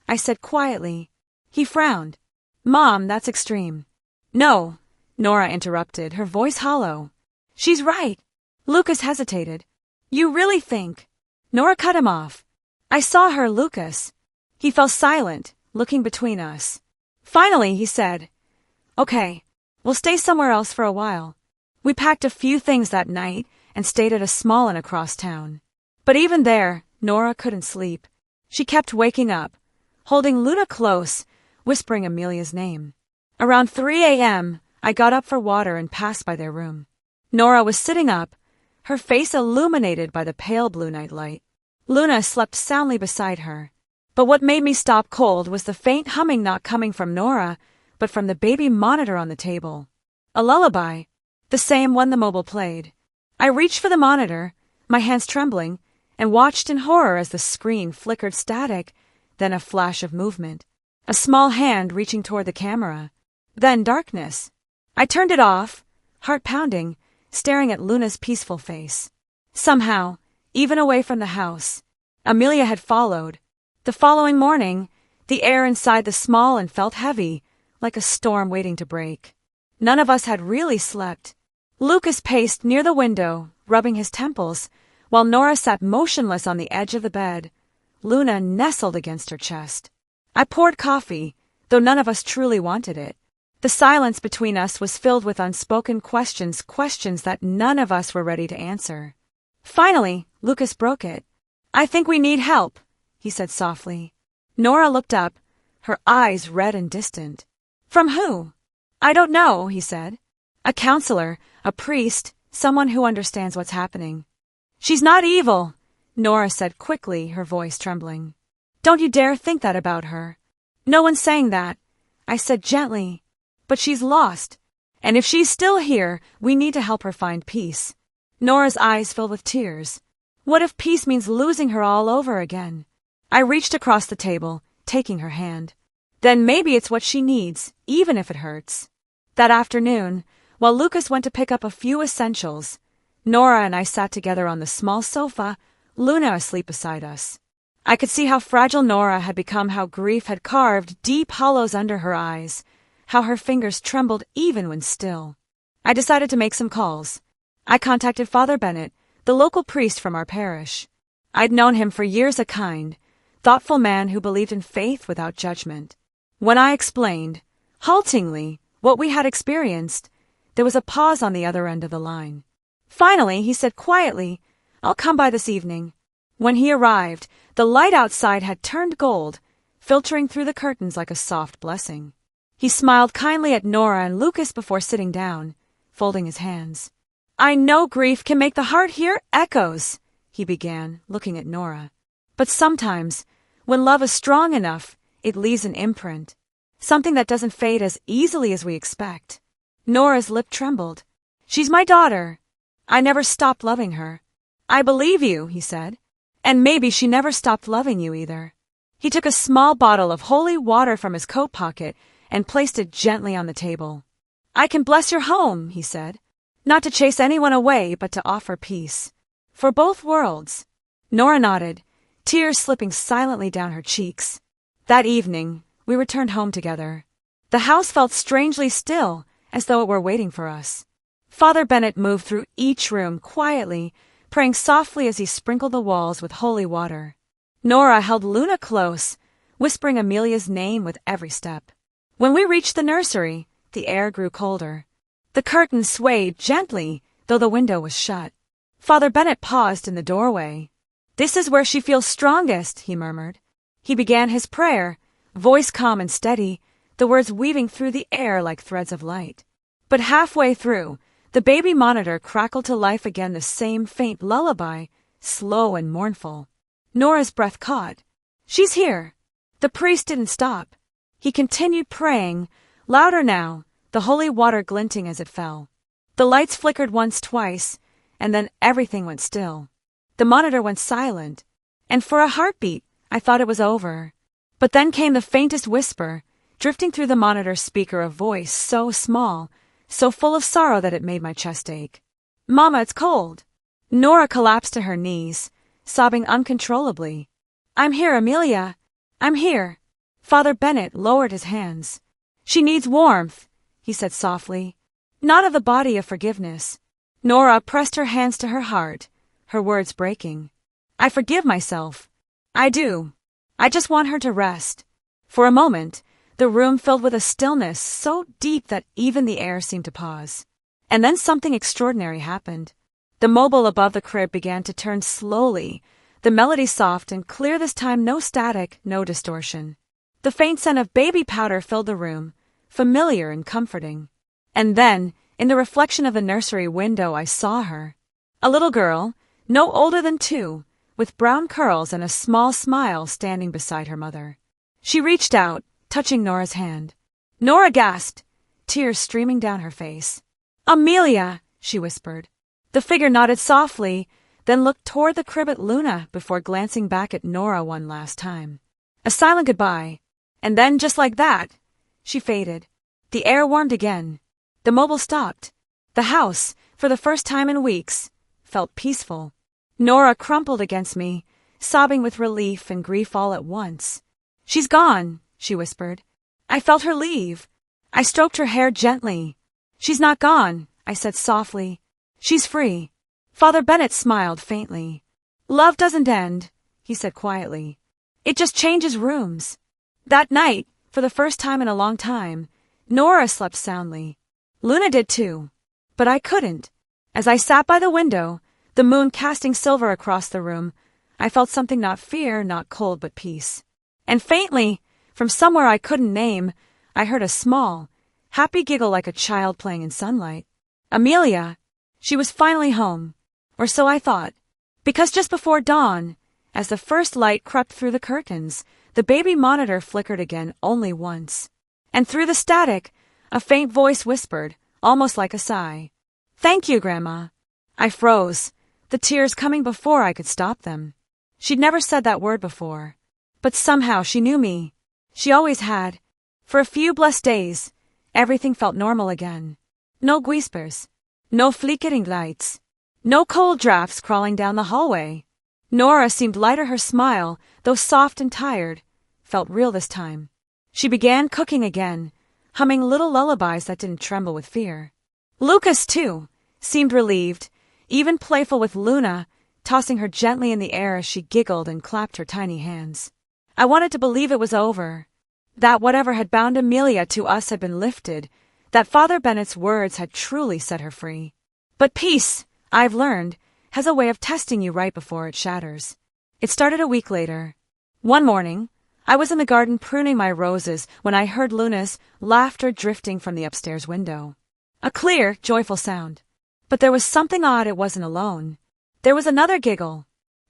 I said quietly. He frowned. Mom, that's extreme. No, Nora interrupted, her voice hollow. She's right. Lucas hesitated. You really think? Nora cut him off. I saw her, Lucas. He fell silent, looking between us. Finally, he said, Okay, we'll stay somewhere else for a while. We packed a few things that night and stayed at a small inn across town. But even there, Nora couldn't sleep. She kept waking up, holding Luna close, whispering Amelia's name. Around 3 a.m., I got up for water and passed by their room. Nora was sitting up, her face illuminated by the pale blue nightlight. Luna slept soundly beside her. But what made me stop cold was the faint humming, not coming from Nora, but from the baby monitor on the table. A lullaby, the same one the mobile played. I reached for the monitor, my hands trembling, and watched in horror as the screen flickered static, then a flash of movement. A small hand reaching toward the camera. Then darkness. I turned it off, heart pounding, staring at Luna's peaceful face. Somehow, even away from the house, Amelia had followed. The following morning, the air inside the small inn felt heavy, like a storm waiting to break. None of us had really slept. Lucas paced near the window, rubbing his temples, while Nora sat motionless on the edge of the bed. Luna nestled against her chest. I poured coffee, though none of us truly wanted it. The silence between us was filled with unspoken questions that none of us were ready to answer. Finally, Lucas broke it. I think we need help, he said softly. Nora looked up, her eyes red and distant. From who? I don't know, he said. A counselor, a priest, someone who understands what's happening. She's not evil, Nora said quickly, her voice trembling. Don't you dare think that about her. No one's saying that, I said gently. But she's lost, and if she's still here, we need to help her find peace. Nora's eyes filled with tears. What if peace means losing her all over again? I reached across the table, taking her hand. Then maybe it's what she needs, even if it hurts. That afternoon, while Lucas went to pick up a few essentials, Nora and I sat together on the small sofa, Luna asleep beside us. I could see how fragile Nora had become, how grief had carved deep hollows under her eyes, how her fingers trembled even when still. I decided to make some calls. I contacted Father Bennett, the local priest from our parish. I'd known him for years, a kind, thoughtful man who believed in faith without judgment. When I explained, haltingly, what we had experienced, there was a pause on the other end of the line. Finally, he said quietly, I'll come by this evening. When he arrived, the light outside had turned gold, filtering through the curtains like a soft blessing. He smiled kindly at Nora and Lucas before sitting down, folding his hands. I know grief can make the heart hear echoes, he began, looking at Nora. But sometimes, when love is strong enough, it leaves an imprint, something that doesn't fade as easily as we expect. Nora's lip trembled. She's my daughter. I never stopped loving her. I believe you, he said. And maybe she never stopped loving you either. He took a small bottle of holy water from his coat pocket and placed it gently on the table. I can bless your home, he said. Not to chase anyone away, but to offer peace. For both worlds. Nora nodded, tears slipping silently down her cheeks. That evening, we returned home together. The house felt strangely still, as though it were waiting for us. Father Bennett moved through each room quietly, praying softly as he sprinkled the walls with holy water. Nora held Luna close, whispering Amelia's name with every step. When we reached the nursery, the air grew colder. The curtains swayed gently, though the window was shut. Father Bennett paused in the doorway. "This is where she feels strongest," he murmured. He began his prayer, voice calm and steady, the words weaving through the air like threads of light. But halfway through, the baby monitor crackled to life again, the same faint lullaby, slow and mournful. Nora's breath caught. "She's here." The priest didn't stop. He continued praying, louder now, the holy water glinting as it fell. The lights flickered once, twice, and then everything went still. The monitor went silent, and for a heartbeat, I thought it was over. But then came the faintest whisper, drifting through the monitor speaker, a voice so small, so full of sorrow that it made my chest ache. "Mama, it's cold." Nora collapsed to her knees, sobbing uncontrollably. "I'm here, Amelia. I'm here." Father Bennett lowered his hands. "She needs warmth," he said softly. "Not of the body of forgiveness." Nora pressed her hands to her heart, her words breaking. "I forgive myself. I do. I just want her to rest." For a moment, the room filled with a stillness so deep that even the air seemed to pause. And then something extraordinary happened. The mobile above the crib began to turn slowly, the melody soft and clear this time, no static, no distortion. The faint scent of baby powder filled the room, familiar and comforting. And then, in the reflection of the nursery window, I saw her. A little girl, no older than 2, with brown curls and a small smile, standing beside her mother. She reached out, touching Nora's hand. Nora gasped, tears streaming down her face. "Amelia," she whispered. The figure nodded softly, then looked toward the crib at Luna before glancing back at Nora one last time. A silent goodbye, and then, just like that, she faded. The air warmed again. The mobile stopped. The house, for the first time in weeks, felt peaceful. Nora crumpled against me, sobbing with relief and grief all at once. "She's gone," she whispered. I felt her leave. I stroked her hair gently. "She's not gone," I said softly. "She's free." Father Bennett smiled faintly. "Love doesn't end," he said quietly. "It just changes rooms." That night, for the first time in a long time, Nora slept soundly. Luna did too. But I couldn't. As I sat by the window, the moon casting silver across the room, I felt something, not fear, not cold, but peace. And faintly, from somewhere I couldn't name, I heard a small, happy giggle like a child playing in sunlight. Amelia. She was finally home. Or so I thought. Because just before dawn, as the first light crept through the curtains, the baby monitor flickered again only once. And through the static, a faint voice whispered, almost like a sigh. "Thank you, Grandma." I froze, the tears coming before I could stop them. She'd never said that word before. But somehow she knew me. She always had. For a few blessed days, everything felt normal again. No whispers. No flickering lights. No cold drafts crawling down the hallway. Nora seemed lighter, her smile, though soft and tired, felt real this time. She began cooking again, humming little lullabies that didn't tremble with fear. Lucas, too, seemed relieved, even playful with Luna, tossing her gently in the air as she giggled and clapped her tiny hands. I wanted to believe it was over, that whatever had bound Amelia to us had been lifted, that Father Bennett's words had truly set her free. But peace, I've learned, has a way of testing you right before it shatters. It started a week later. One morning, I was in the garden pruning my roses when I heard Luna's laughter drifting from the upstairs window. A clear, joyful sound. But there was something odd. It wasn't alone. There was another giggle.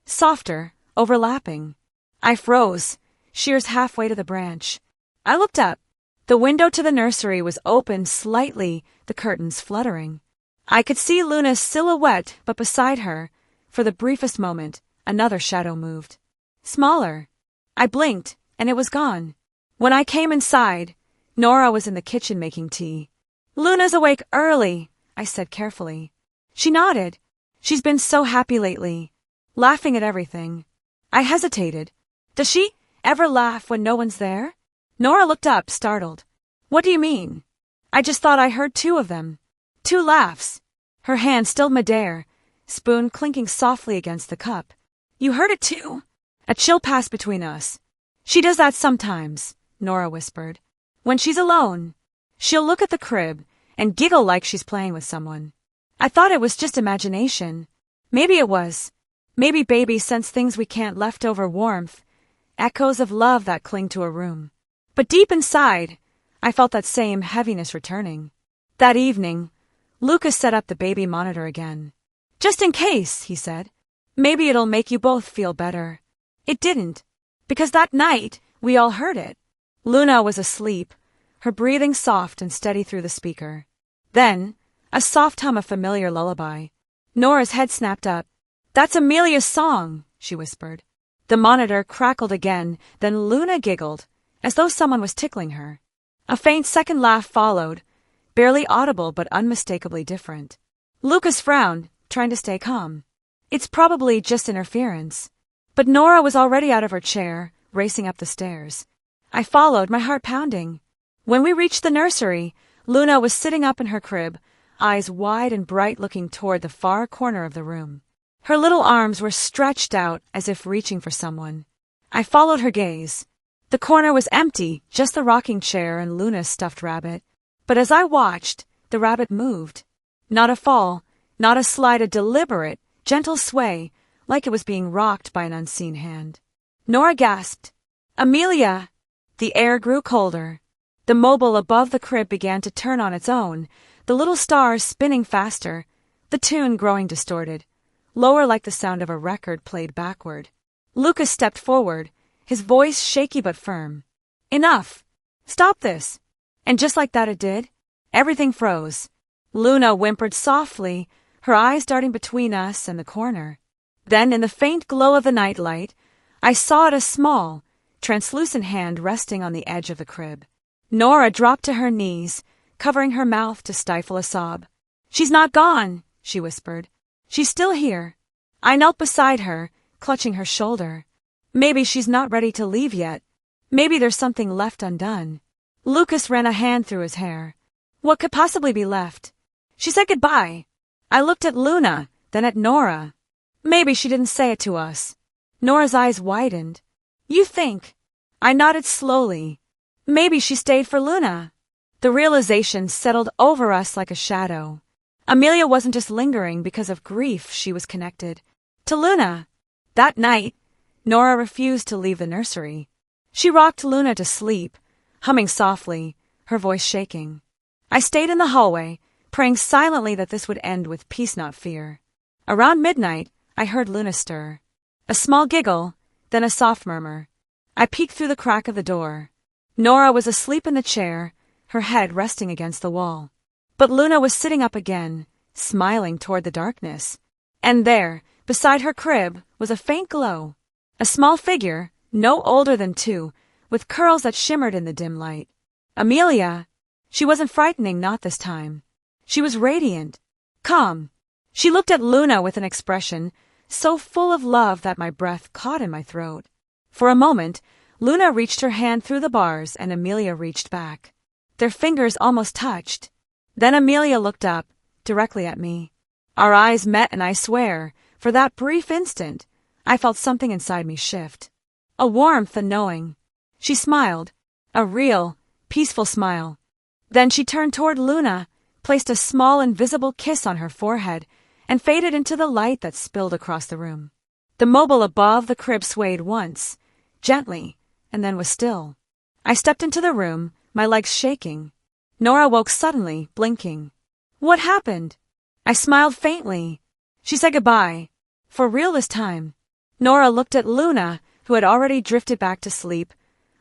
Softer, overlapping. I froze, shears halfway to the branch. I looked up. The window to the nursery was open slightly, the curtains fluttering. I could see Luna's silhouette, but beside her, for the briefest moment, another shadow moved. Smaller. I blinked, and it was gone. When I came inside, Nora was in the kitchen making tea. "Luna's awake early," I said carefully. She nodded. She's been so happy lately, laughing at everything. I hesitated. Does she ever laugh when no one's there? Nora looked up, startled. What do you mean? I just thought I heard 2 of them. 2 laughs. Her hand stilled midair, spoon clinking softly against the cup. You heard it too? A chill passed between us. She does that sometimes, Nora whispered. When she's alone, she'll look at the crib and giggle like she's playing with someone. I thought it was just imagination. Maybe it was. Maybe babies sense things we can't, leftover warmth, echoes of love that cling to a room. But deep inside, I felt that same heaviness returning. That evening, Lucas set up the baby monitor again. Just in case, he said. Maybe it'll make you both feel better. It didn't, because that night we all heard it. Luna was asleep, her breathing soft and steady through the speaker. Then, a soft hum of familiar lullaby. Nora's head snapped up. That's Amelia's song, she whispered. The monitor crackled again, then Luna giggled, as though someone was tickling her. A faint second laugh followed, barely audible but unmistakably different. Lucas frowned, trying to stay calm. It's probably just interference. But Nora was already out of her chair, racing up the stairs. I followed, my heart pounding. When we reached the nursery, Luna was sitting up in her crib, eyes wide and bright, looking toward the far corner of the room. Her little arms were stretched out as if reaching for someone. I followed her gaze. The corner was empty, just the rocking chair and Luna's stuffed rabbit. But as I watched, the rabbit moved. Not a fall, not a slide, a deliberate, gentle sway, like it was being rocked by an unseen hand. Nora gasped. Amelia! The air grew colder. The mobile above the crib began to turn on its own, the little stars spinning faster, the tune growing distorted, lower like the sound of a record played backward. Lucas stepped forward, his voice shaky but firm. Enough! Stop this! And just like that it did. Everything froze. Luna whimpered softly, her eyes darting between us and the corner. Then, in the faint glow of the nightlight, I saw it, a small, translucent hand resting on the edge of the crib. Nora dropped to her knees, covering her mouth to stifle a sob. She's not gone, she whispered. She's still here. I knelt beside her, clutching her shoulder. Maybe she's not ready to leave yet. Maybe there's something left undone. Lucas ran a hand through his hair. What could possibly be left? She said goodbye. I looked at Luna, then at Nora. Maybe she didn't say it to us. Nora's eyes widened. You think? I nodded slowly. Maybe she stayed for Luna. The realization settled over us like a shadow. Amelia wasn't just lingering because of grief, she was connected to Luna. That night, Nora refused to leave the nursery. She rocked Luna to sleep, humming softly, her voice shaking. I stayed in the hallway, praying silently that this would end with peace, not fear. Around midnight, I heard Luna stir. A small giggle, then a soft murmur. I peeked through the crack of the door. Nora was asleep in the chair, her head resting against the wall. But Luna was sitting up again, smiling toward the darkness. And there, beside her crib, was a faint glow. A small figure, no older than 2, with curls that shimmered in the dim light. Amelia! She wasn't frightening, not this time. She was radiant, calm. She looked at Luna with an expression so full of love that my breath caught in my throat. For a moment, Luna reached her hand through the bars and Amelia reached back. Their fingers almost touched. Then Amelia looked up, directly at me. Our eyes met, and I swear, for that brief instant, I felt something inside me shift. A warmth, a knowing. She smiled, a real, peaceful smile. Then she turned toward Luna, placed a small invisible kiss on her forehead, and faded into the light that spilled across the room. The mobile above the crib swayed once, gently, and then was still. I stepped into the room, my legs shaking. Nora woke suddenly, blinking. What happened? I smiled faintly. She said goodbye. For real this time. Nora looked at Luna, who had already drifted back to sleep,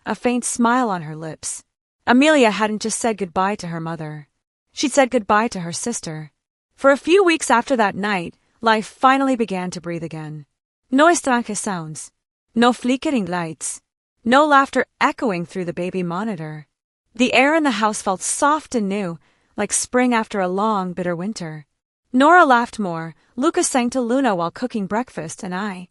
a faint smile on her lips. Amelia hadn't just said goodbye to her mother. She'd said goodbye to her sister. For a few weeks after that night, life finally began to breathe again. No estrange sounds. No flickering lights. No laughter echoing through the baby monitor. The air in the house felt soft and new, like spring after a long, bitter winter. Nora laughed more, Lucas sang to Luna while cooking breakfast, and I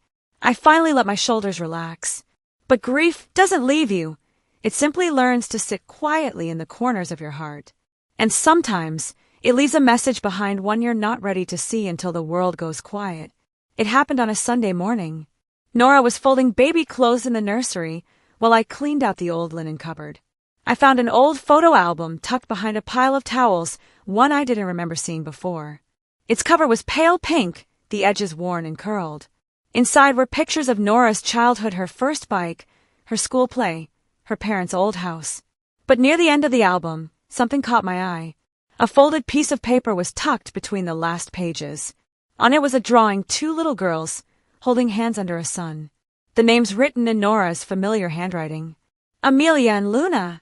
finally let my shoulders relax. But grief doesn't leave you. It simply learns to sit quietly in the corners of your heart. And sometimes, it leaves a message behind one you're not ready to see until the world goes quiet. It happened on a Sunday morning. Nora was folding baby clothes in the nursery while I cleaned out the old linen cupboard. I found an old photo album tucked behind a pile of towels, one I didn't remember seeing before. Its cover was pale pink, the edges worn and curled. Inside were pictures of Nora's childhood, her first bike, her school play, her parents' old house. But near the end of the album, something caught my eye. A folded piece of paper was tucked between the last pages. On it was a drawing, two little girls, holding hands under a sun. The names written in Nora's familiar handwriting. Amelia and Luna.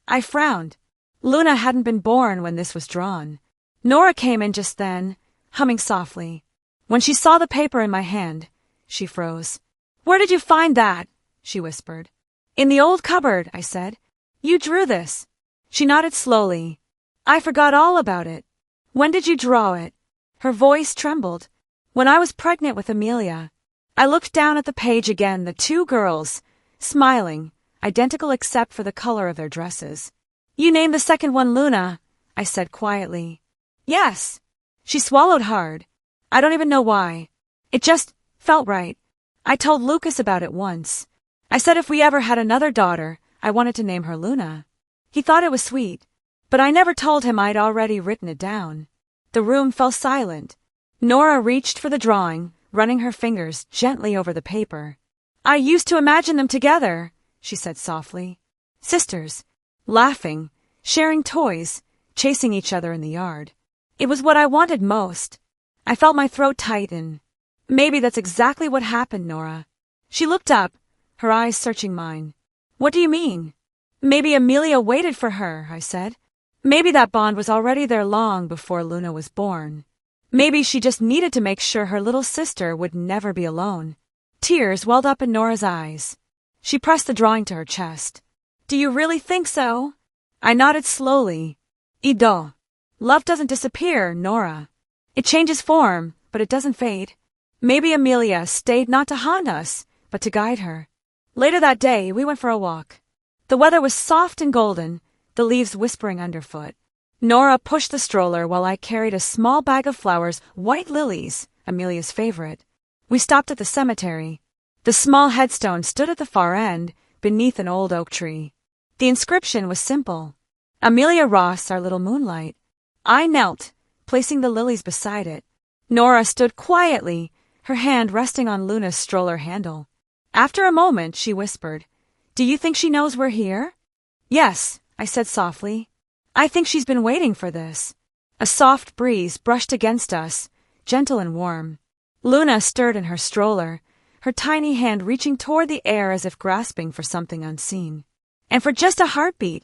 I frowned. Luna hadn't been born when this was drawn. Nora came in just then, humming softly. When she saw the paper in my hand, she froze. "Where did you find that?" she whispered. "In the old cupboard," I said. "You drew this." She nodded slowly. "I forgot all about it." "When did you draw it?" Her voice trembled. "When I was pregnant with Amelia." I looked down at the page again, the two girls, smiling, identical except for the color of their dresses. "You named the second one Luna," I said quietly. "Yes." She swallowed hard. I don't even know why. It just felt right. I told Lucas about it once. I said if we ever had another daughter, I wanted to name her Luna. He thought it was sweet, but I never told him I'd already written it down. The room fell silent. Nora reached for the drawing, running her fingers gently over the paper. "I used to imagine them together," she said softly. "Sisters, laughing, sharing toys, chasing each other in the yard. It was what I wanted most." I felt my throat tighten. "Maybe that's exactly what happened, Nora." She looked up, her eyes searching mine. "What do you mean?" "Maybe Amelia waited for her," I said. "Maybe that bond was already there long before Luna was born. Maybe she just needed to make sure her little sister would never be alone." Tears welled up in Nora's eyes. She pressed the drawing to her chest. "Do you really think so?" I nodded slowly. "Ido. Love doesn't disappear, Nora. It changes form, but it doesn't fade. Maybe Amelia stayed not to haunt us, but to guide her." Later that day, we went for a walk. The weather was soft and golden, the leaves whispering underfoot. Nora pushed the stroller while I carried a small bag of flowers, white lilies, Amelia's favorite. We stopped at the cemetery. The small headstone stood at the far end, beneath an old oak tree. The inscription was simple. "Amelia Ross, our little moonlight." I knelt, placing the lilies beside it. Nora stood quietly, her hand resting on Luna's stroller handle. After a moment, she whispered, "Do you think she knows we're here?" "Yes," I said softly. "I think she's been waiting for this." A soft breeze brushed against us, gentle and warm. Luna stirred in her stroller, her tiny hand reaching toward the air as if grasping for something unseen. And for just a heartbeat,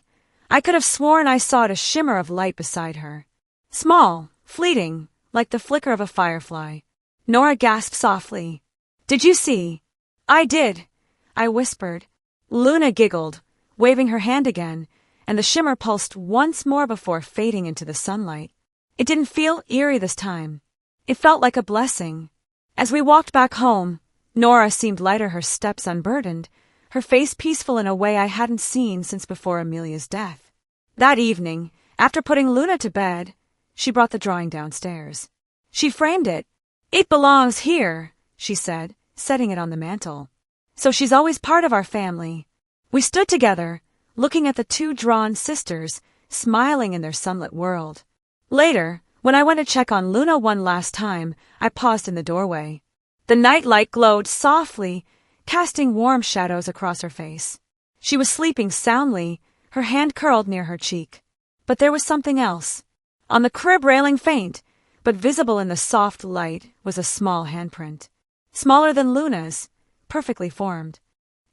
I could have sworn I saw a shimmer of light beside her. Small, fleeting, like the flicker of a firefly. Nora gasped softly. "Did you see?" "I did," I whispered. Luna giggled, waving her hand again, and the shimmer pulsed once more before fading into the sunlight. It didn't feel eerie this time. It felt like a blessing. As we walked back home, Nora seemed lighter, her steps unburdened, her face peaceful in a way I hadn't seen since before Amelia's death. That evening, after putting Luna to bed, she brought the drawing downstairs. She framed it. "It belongs here," she said, setting it on the mantel. "So she's always part of our family." We stood together, looking at the two drawn sisters, smiling in their sunlit world. Later, when I went to check on Luna one last time, I paused in the doorway. The night light glowed softly, casting warm shadows across her face. She was sleeping soundly, her hand curled near her cheek. But there was something else. On the crib railing, faint, but visible in the soft light, was a small handprint. Smaller than Luna's, perfectly formed.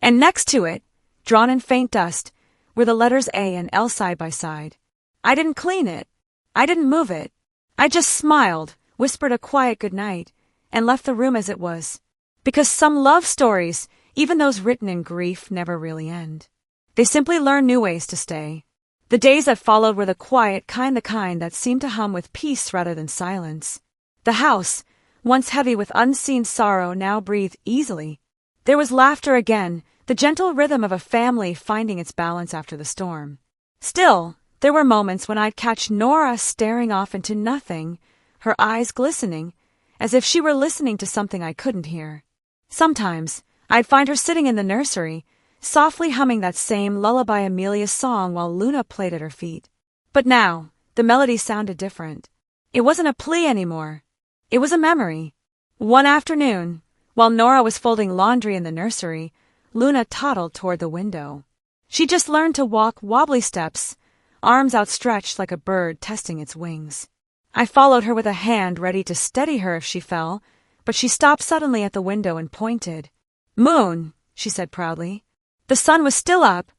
And next to it, drawn in faint dust, were the letters A and L side by side. I didn't clean it. I didn't move it. I just smiled, whispered a quiet goodnight, and left the room as it was. Because some love stories, even those written in grief, never really end. They simply learn new ways to stay. The days that followed were the quiet kind, the kind that seemed to hum with peace rather than silence. The house, once heavy with unseen sorrow, now breathed easily. There was laughter again, the gentle rhythm of a family finding its balance after the storm. Still, there were moments when I'd catch Nora staring off into nothing, her eyes glistening, as if she were listening to something I couldn't hear. Sometimes, I'd find her sitting in the nursery, softly humming that same lullaby Amelia song while Luna played at her feet. But now, the melody sounded different. It wasn't a plea anymore. It was a memory. One afternoon, while Nora was folding laundry in the nursery, Luna toddled toward the window. She just learned to walk wobbly steps, arms outstretched like a bird testing its wings. I followed her with a hand ready to steady her if she fell, but she stopped suddenly at the window and pointed. "Moon," she said proudly. The sun was still up,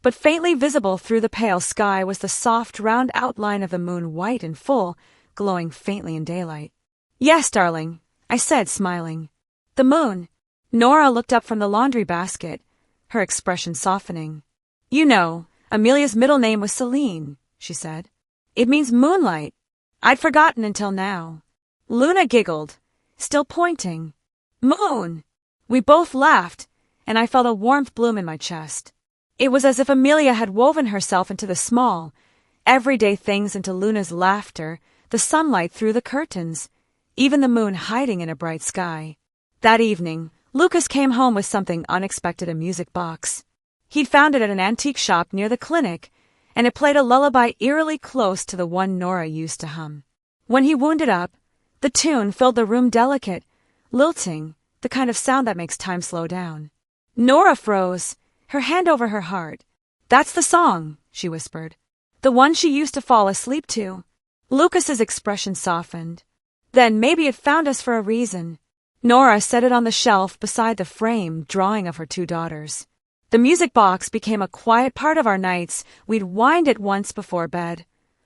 but faintly visible through the pale sky was the soft, round outline of the moon, white and full, glowing faintly in daylight. "Yes, darling," I said, smiling. "The moon." Nora looked up from the laundry basket, her expression softening. "You know, Amelia's middle name was Celine," she said. "It means moonlight. I'd forgotten until now." Luna giggled, still pointing. "Moon!" We both laughed, and I felt a warmth bloom in my chest. It was as if Amelia had woven herself into the small, everyday things, into Luna's laughter, the sunlight through the curtains, even the moon hiding in a bright sky. That evening, Lucas came home with something unexpected, a music box. He'd found it at an antique shop near the clinic, and it played a lullaby eerily close to the one Nora used to hum. When he wound it up, the tune filled the room, delicate, lilting, the kind of sound that makes time slow down. Nora froze, her hand over her heart. "That's the song," she whispered. "The one she used to fall asleep to." Lucas's expression softened. "Then maybe it found us for a reason." Nora set it on the shelf beside the frame drawing of her two daughters. The music box became a quiet part of our nights. We'd wind it once before bed,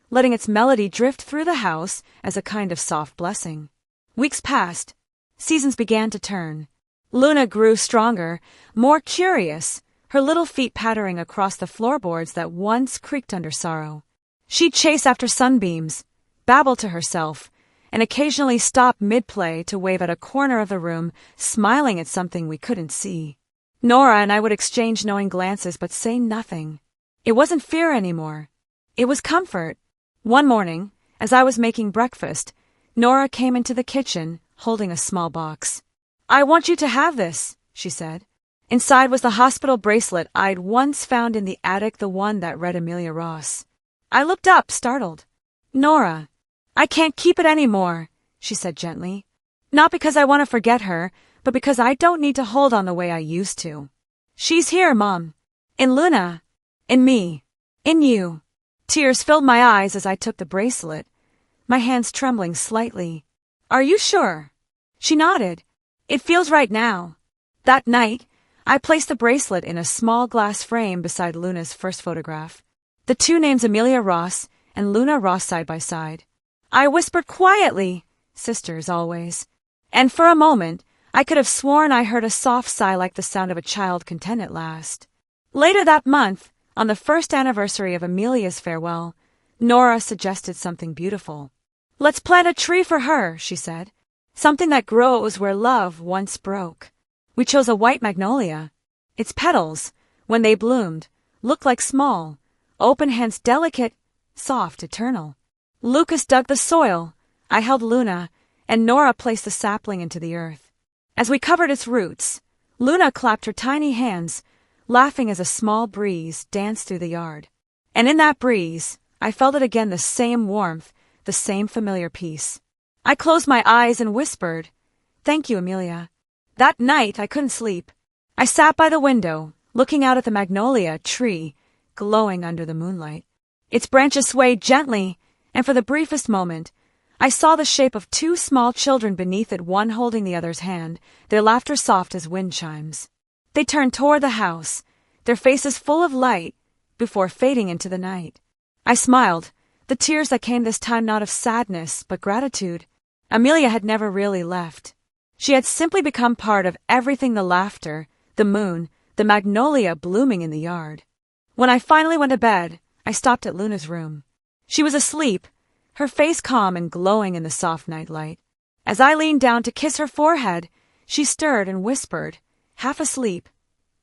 letting its melody drift through the house as a kind of soft blessing. Weeks passed. Seasons began to turn. Luna grew stronger, more curious, her little feet pattering across the floorboards that once creaked under sorrow. She'd chase after sunbeams, babble to herself, and occasionally stop mid-play to wave at a corner of the room, smiling at something we couldn't see. Nora and I would exchange knowing glances but say nothing. It wasn't fear anymore. It was comfort. One morning, as I was making breakfast, Nora came into the kitchen, holding a small box. "I want you to have this," she said. Inside was the hospital bracelet I'd once found in the attic, the one that read Amelia Ross. I looked up, startled. "Nora, I can't keep it anymore," she said gently. "Not because I want to forget her, but because I don't need to hold on the way I used to. She's here, Mom. In Luna. In me. In you." Tears filled my eyes as I took the bracelet, my hands trembling slightly. "Are you sure?" She nodded. "It feels right now." That night, I placed the bracelet in a small glass frame beside Luna's first photograph. The two names Amelia Ross and Luna Ross side by side. I whispered quietly, "Sisters always." And for a moment, I could have sworn I heard a soft sigh like the sound of a child content at last. Later that month, on the first anniversary of Amelia's farewell, Nora suggested something beautiful. "Let's plant a tree for her," she said. "Something that grows where love once broke." We chose a white magnolia. Its petals, when they bloomed, looked like small, open hands, delicate, soft, eternal. Lucas dug the soil, I held Luna, and Nora placed the sapling into the earth. As we covered its roots, Luna clapped her tiny hands, laughing as a small breeze danced through the yard. And in that breeze, I felt it again, the same warmth, the same familiar peace. I closed my eyes and whispered, "Thank you, Amelia." That night, I couldn't sleep. I sat by the window, looking out at the magnolia tree, glowing under the moonlight. Its branches swayed gently, and for the briefest moment, I saw the shape of two small children beneath it, one holding the other's hand, their laughter soft as wind chimes. They turned toward the house, their faces full of light, before fading into the night. I smiled, the tears that came this time not of sadness, but gratitude. Amelia had never really left. She had simply become part of everything, the laughter, the moon, the magnolia blooming in the yard. When I finally went to bed, I stopped at Luna's room. She was asleep, her face calm and glowing in the soft night light. As I leaned down to kiss her forehead, she stirred and whispered, half asleep,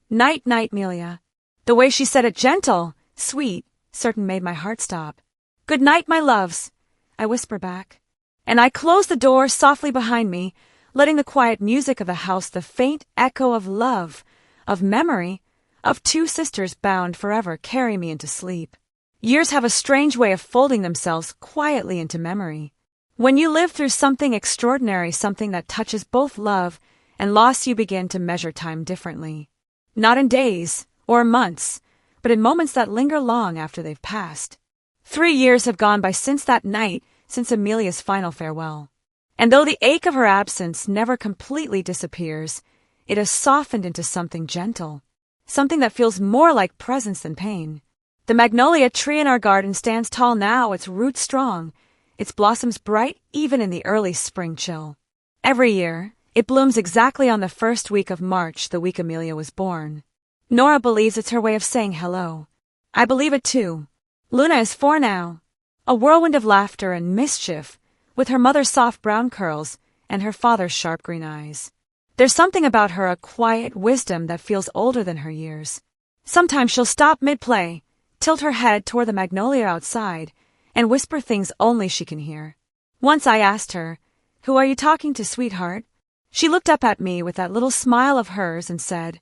"Night, night, Melia." The way she said it, gentle, sweet, certain made my heart stop. "Good night, my loves," I whispered back. And I closed the door softly behind me, letting the quiet music of the house, the faint echo of love, of memory, of two sisters bound forever, carry me into sleep. Years have a strange way of folding themselves quietly into memory. When you live through something extraordinary, something that touches both love and loss, you begin to measure time differently. Not in days or months, but in moments that linger long after they've passed. 3 years have gone by since that night, since Amelia's final farewell. And though the ache of her absence never completely disappears, it has softened into something gentle, something that feels more like presence than pain. The magnolia tree in our garden stands tall now, its roots strong, its blossoms bright even in the early spring chill. Every year, it blooms exactly on the first week of March, the week Amelia was born. Nora believes it's her way of saying hello. I believe it too. Luna is 4 now, a whirlwind of laughter and mischief, with her mother's soft brown curls and her father's sharp green eyes. There's something about her, a quiet wisdom that feels older than her years. Sometimes she'll stop mid-play, tilt her head toward the magnolia outside, and whisper things only she can hear. Once I asked her, "Who are you talking to, sweetheart?" She looked up at me with that little smile of hers and said,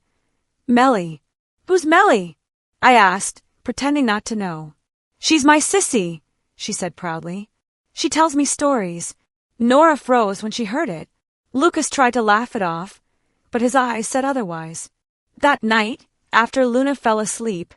"Melly." "Who's Melly?" I asked, pretending not to know. "She's my sissy," she said proudly. "She tells me stories." Nora froze when she heard it. Lucas tried to laugh it off, but his eyes said otherwise. That night, after Luna fell asleep,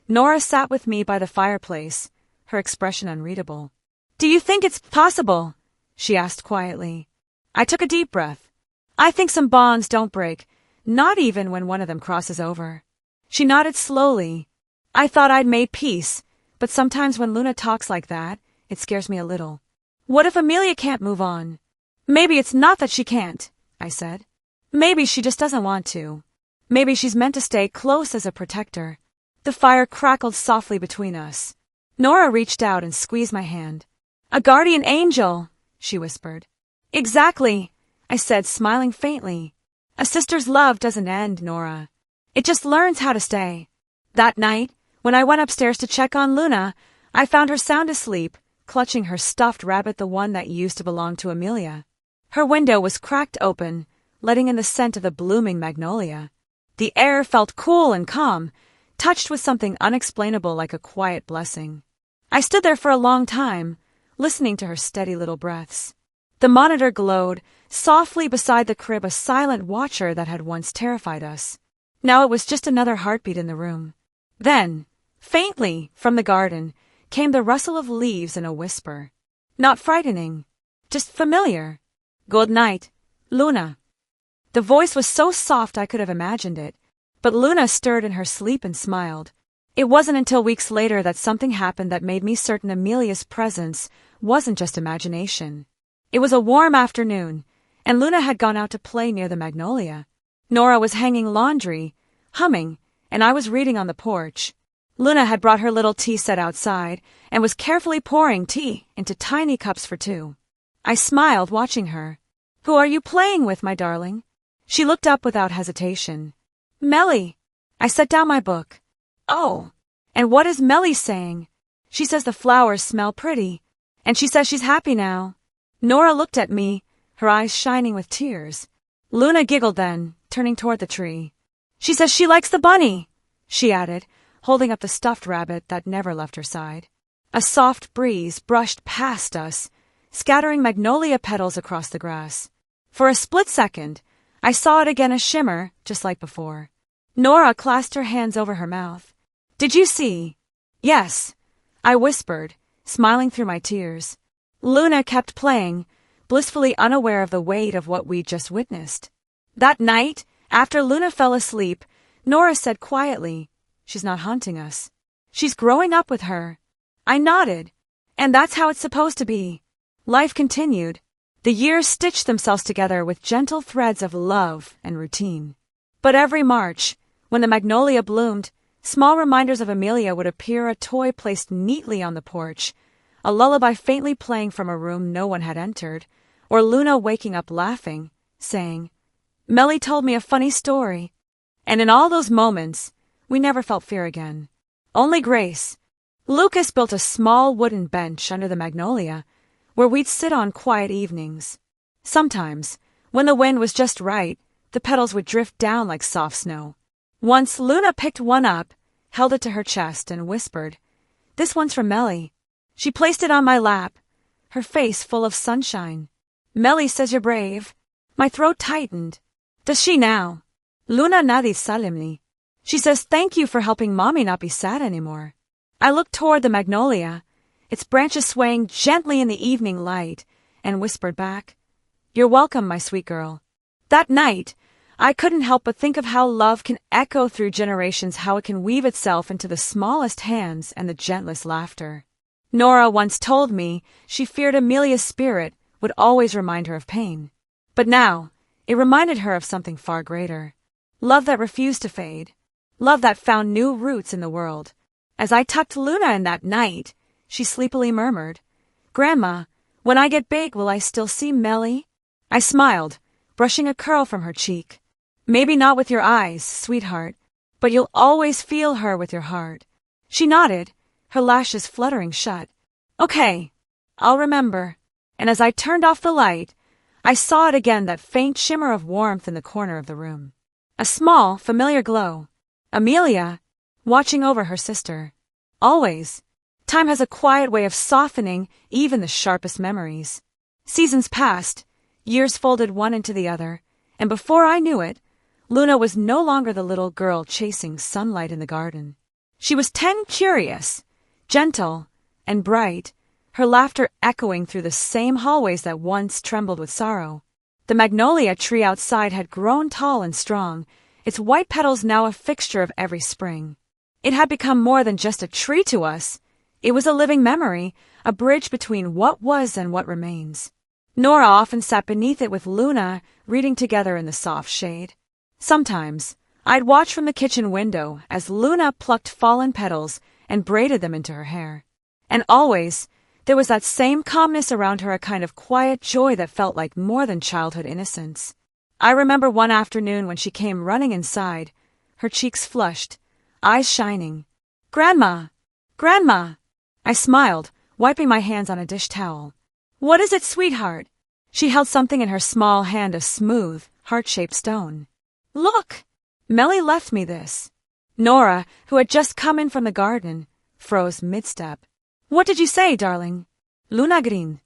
Nora sat with me by the fireplace, her expression unreadable. "Do you think it's possible?" she asked quietly. I took a deep breath. "I think some bonds don't break, not even when one of them crosses over." She nodded slowly. "I thought I'd made peace, but sometimes when Luna talks like that, it scares me a little. What if Amelia can't move on?" "Maybe it's not that she can't," I said. "Maybe she just doesn't want to. Maybe she's meant to stay close as a protector." The fire crackled softly between us. Nora reached out and squeezed my hand. "A guardian angel," she whispered. "Exactly," I said, smiling faintly. "A sister's love doesn't end, Nora. It just learns how to stay." That night, when I went upstairs to check on Luna, I found her sound asleep, clutching her stuffed rabbit, the one that used to belong to Amelia. Her window was cracked open, letting in the scent of the blooming magnolia. The air felt cool and calm, touched with something unexplainable like a quiet blessing. I stood there for a long time, listening to her steady little breaths. The monitor glowed, softly beside the crib, a silent watcher that had once terrified us. Now it was just another heartbeat in the room. Then, faintly, from the garden, came the rustle of leaves and a whisper. Not frightening, just familiar. "Good night, Luna." The voice was so soft I could have imagined it, but Luna stirred in her sleep and smiled. It wasn't until weeks later that something happened that made me certain Amelia's presence wasn't just imagination. It was a warm afternoon, and Luna had gone out to play near the magnolia. Nora was hanging laundry, humming, and I was reading on the porch. Luna had brought her little tea set outside and was carefully pouring tea into tiny cups for 2. I smiled, watching her. "Who are you playing with, my darling?" She looked up without hesitation. "Melly." I set down my book. "Oh, and what is Melly saying?" "She says the flowers smell pretty, and she says she's happy now." Nora looked at me, her eyes shining with tears. Luna giggled then, turning toward the tree. "She says she likes the bunny," she added, holding up the stuffed rabbit that never left her side. A soft breeze brushed past us, scattering magnolia petals across the grass. For a split second, I saw it again, a shimmer, just like before. Nora clasped her hands over her mouth. "Did you see?" "Yes," I whispered, smiling through my tears. Luna kept playing, blissfully unaware of the weight of what we'd just witnessed. That night, after Luna fell asleep, Nora said quietly, "She's not haunting us. She's growing up with her." I nodded. "And that's how it's supposed to be." Life continued. The years stitched themselves together with gentle threads of love and routine. But every March, when the magnolia bloomed, Small reminders of Amelia would appear, a toy placed neatly on the porch, a lullaby faintly playing from a room no one had entered, or Luna waking up laughing, saying, "Melly told me a funny story." And in all those moments, we never felt fear again. Only grace. Lucas built a small wooden bench under the magnolia, where we'd sit on quiet evenings. Sometimes, when the wind was just right, the petals would drift down like soft snow. Once Luna picked one up, held it to her chest, and whispered, "This one's for Melly." She placed it on my lap, her face full of sunshine. "Melly says you're brave." My throat tightened. Does she now? Luna nadie solemnly. She says thank you for helping Mommy not be sad anymore. I looked toward the magnolia, its branches swaying gently in the evening light, and whispered back, "You're welcome, my sweet girl." That night, I couldn't help but think of how love can echo through generations, how it can weave itself into the smallest hands and the gentlest laughter. Nora once told me she feared Amelia's spirit would always remind her of pain. But now, it reminded her of something far greater. Love that refused to fade. Love that found new roots in the world. As I tucked Luna in that night, she sleepily murmured, "Grandma, when I get big, will I still see Melly?" I smiled, brushing a curl from her cheek. "Maybe not with your eyes, sweetheart, but you'll always feel her with your heart." She nodded, her lashes fluttering shut. "Okay, I'll remember." And as I turned off the light, I saw it again, that faint shimmer of warmth in the corner of the room. A small, familiar glow. Amelia, watching over her sister. Always. Time has a quiet way of softening even the sharpest memories. Seasons passed, years folded one into the other, and before I knew it, Luna was no longer the little girl chasing sunlight in the garden. She was 10, curious, gentle, and bright, her laughter echoing through the same hallways that once trembled with sorrow. The magnolia tree outside had grown tall and strong, its white petals now a fixture of every spring. It had become more than just a tree to us. It was a living memory, a bridge between what was and what remains. Nora often sat beneath it with Luna, reading together in the soft shade. Sometimes, I'd watch from the kitchen window as Luna plucked fallen petals and braided them into her hair. And always, there was that same calmness around her, a kind of quiet joy that felt like more than childhood innocence. I remember one afternoon when she came running inside, her cheeks flushed, eyes shining. "Grandma! Grandma!" I smiled, wiping my hands on a dish towel. "What is it, sweetheart?" She held something in her small hand, a smooth, heart-shaped stone. "Look! Melly left me this." Nora, who had just come in from the garden, froze mid-step. "What did you say, darling?" "Luna green."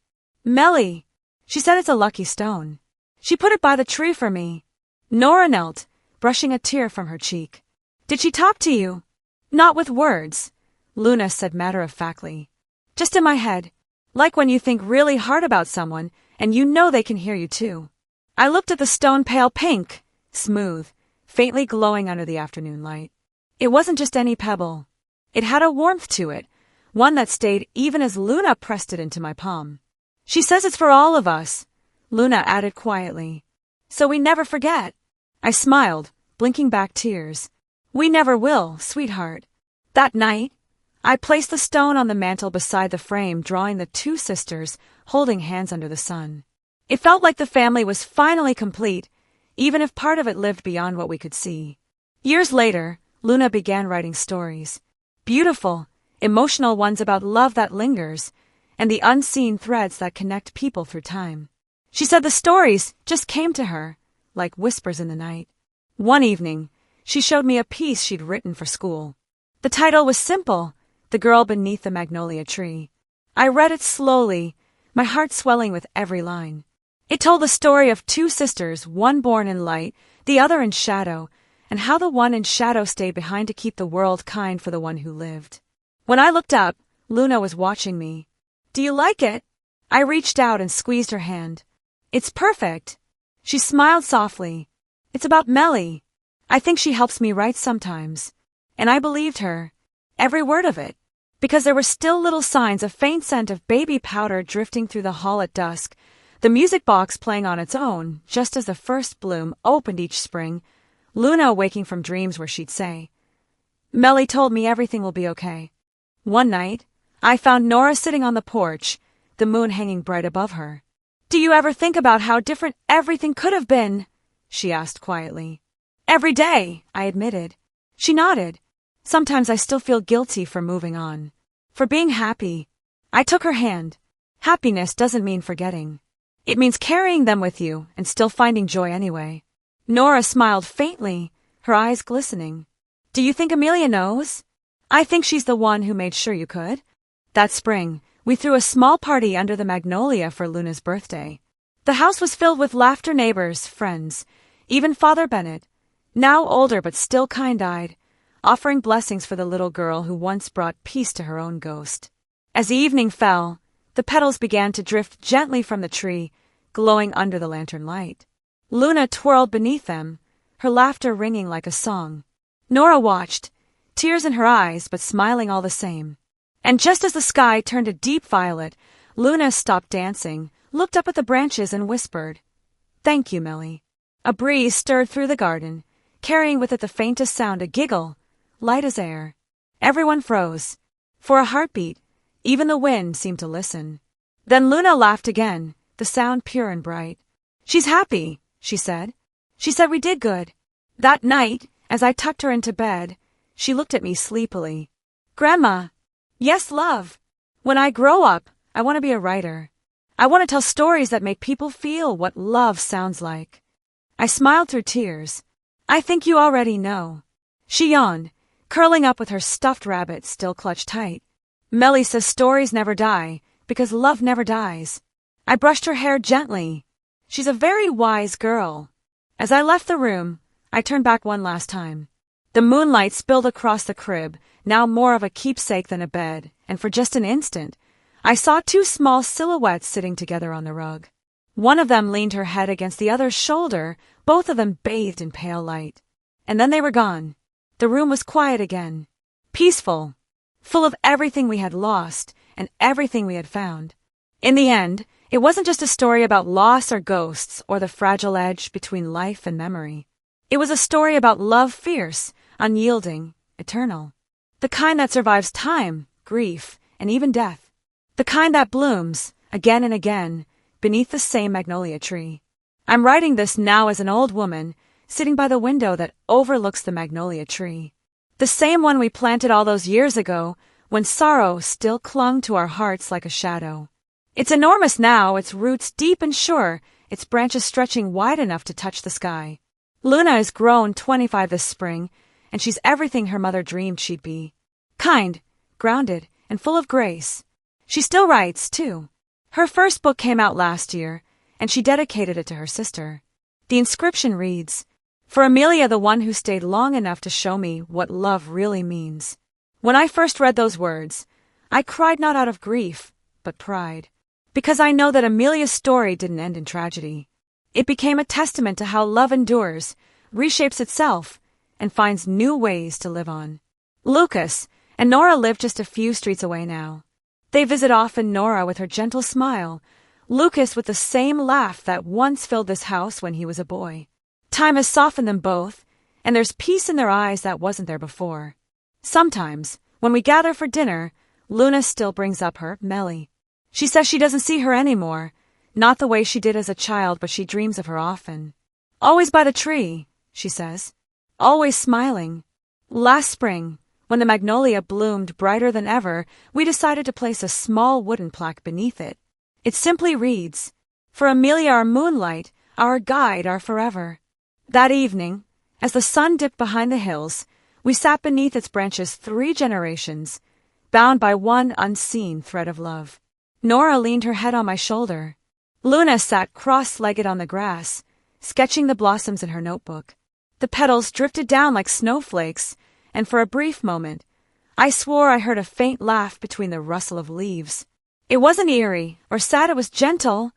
"Melly. She said it's a lucky stone. She put it by the tree for me." Nora knelt, brushing a tear from her cheek. "Did she talk to you?" "Not with words," Luna said matter-of-factly. "Just in my head, like when you think really hard about someone and you know they can hear you too." I looked at the stone, pale pink, smooth, faintly glowing under the afternoon light. It wasn't just any pebble. It had a warmth to it, one that stayed even as Luna pressed it into my palm. "She says it's for all of us," Luna added quietly. "So we never forget." I smiled, blinking back tears. "We never will, sweetheart." That night, I placed the stone on the mantel beside the frame, drawing the two sisters holding hands under the sun. It felt like the family was finally complete, even if part of it lived beyond what we could see. Years later, Luna began writing stories. Beautiful, emotional ones about love that lingers, and the unseen threads that connect people through time. She said the stories just came to her, like whispers in the night. One evening, she showed me a piece she'd written for school. The title was simple, "The Girl Beneath the Magnolia Tree." I read it slowly, my heart swelling with every line. It told the story of two sisters, one born in light, the other in shadow, and how the one in shadow stayed behind to keep the world kind for the one who lived. When I looked up, Luna was watching me. "Do you like it?" I reached out and squeezed her hand. "It's perfect." She smiled softly. "It's about Melly. I think she helps me write sometimes." And I believed her, every word of it, because there were still little signs, a faint scent of baby powder drifting through the hall at dusk, the music box playing on its own, just as the first bloom opened each spring, Luna waking from dreams where she'd say, Melly told me everything will be okay. One night, I found Nora sitting on the porch, the moon hanging bright above her. Do you ever think about how different everything could have been? She asked quietly. Every day, I admitted. She nodded. Sometimes I still feel guilty for moving on, for being happy. I took her hand. Happiness doesn't mean forgetting. It means carrying them with you and still finding joy anyway. Nora smiled faintly, her eyes glistening. Do you think Amelia knows? I think she's the one who made sure you could. That spring, we threw a small party under the magnolia for Luna's birthday. The house was filled with laughter, neighbors, friends, even Father Bennett, now older but still kind-eyed, offering blessings for the little girl who once brought peace to her own ghost. As the evening fell, the petals began to drift gently from the tree, glowing under the lantern light. Luna twirled beneath them, her laughter ringing like a song. Nora watched, tears in her eyes but smiling all the same. And just as the sky turned a deep violet, Luna stopped dancing, looked up at the branches and whispered, "Thank you, Melly." A breeze stirred through the garden, carrying with it the faintest sound, a giggle, light as air. Everyone froze. For a heartbeat, even the wind seemed to listen. Then Luna laughed again, the sound pure and bright. "She's happy," she said. "She said we did good." That night, as I tucked her into bed, she looked at me sleepily. "Grandma." "Yes, love. When I grow up, I want to be a writer. I want to tell stories that make people feel what love sounds like." I smiled through tears. "I think you already know." She yawned, curling up with her stuffed rabbit still clutched tight. "Melly says stories never die, because love never dies." I brushed her hair gently. She's a very wise girl. As I left the room, I turned back one last time. The moonlight spilled across the crib, now more of a keepsake than a bed, and for just an instant, I saw two small silhouettes sitting together on the rug. One of them leaned her head against the other's shoulder, both of them bathed in pale light. And then they were gone. The room was quiet again, peaceful, full of everything we had lost and everything we had found. In the end, it wasn't just a story about loss or ghosts or the fragile edge between life and memory. It was a story about love, fierce, unyielding, eternal. The kind that survives time, grief, and even death. The kind that blooms, again and again, beneath the same magnolia tree. I'm writing this now as an old woman, sitting by the window that overlooks the magnolia tree. The same one we planted all those years ago, when sorrow still clung to our hearts like a shadow. It's enormous now, its roots deep and sure, its branches stretching wide enough to touch the sky. Luna has grown 25 this spring, and she's everything her mother dreamed she'd be. Kind, grounded, and full of grace. She still writes, too. Her first book came out last year, and she dedicated it to her sister. The inscription reads, "For Amelia, the one who stayed long enough to show me what love really means." When I first read those words, I cried not out of grief, but pride. Because I know that Amelia's story didn't end in tragedy. It became a testament to how love endures, reshapes itself, and finds new ways to live on. Lucas and Nora live just a few streets away now. They visit often, Nora with her gentle smile, Lucas with the same laugh that once filled this house when he was a boy. Time has softened them both, and there's peace in their eyes that wasn't there before. Sometimes, when we gather for dinner, Luna still brings up her Melly. She says she doesn't see her anymore, not the way she did as a child, but she dreams of her often. Always by the tree, she says. Always smiling. Last spring, when the magnolia bloomed brighter than ever, we decided to place a small wooden plaque beneath it. It simply reads, "For Amelia, our moonlight, our guide, our forever." That evening, as the sun dipped behind the hills, we sat beneath its branches 3 generations, bound by one unseen thread of love. Nora leaned her head on my shoulder. Luna sat cross-legged on the grass, sketching the blossoms in her notebook. The petals drifted down like snowflakes, and for a brief moment, I swore I heard a faint laugh between the rustle of leaves. It wasn't eerie or sad, it was gentle,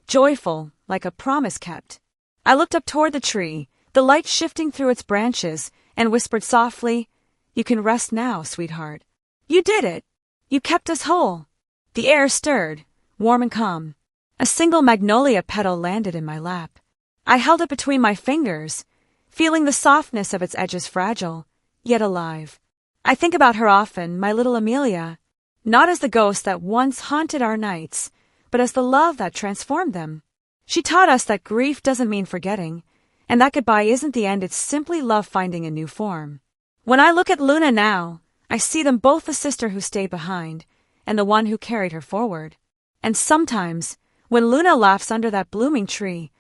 joyful, like a promise kept. I looked up toward the tree, the light shifting through its branches, and whispered softly, "You can rest now, sweetheart. You did it. You kept us whole." The air stirred, warm and calm. A single magnolia petal landed in my lap. I held it between my fingers, feeling the softness of its edges fragile, yet alive. I think about her often, my little Amelia, not as the ghost that once haunted our nights, but as the love that transformed them. She taught us that grief doesn't mean forgetting, and that goodbye isn't the end, it's simply love finding a new form. When I look at Luna now, I see them both the sister who stayed behind, and the one who carried her forward. And sometimes, when Luna laughs under that blooming tree,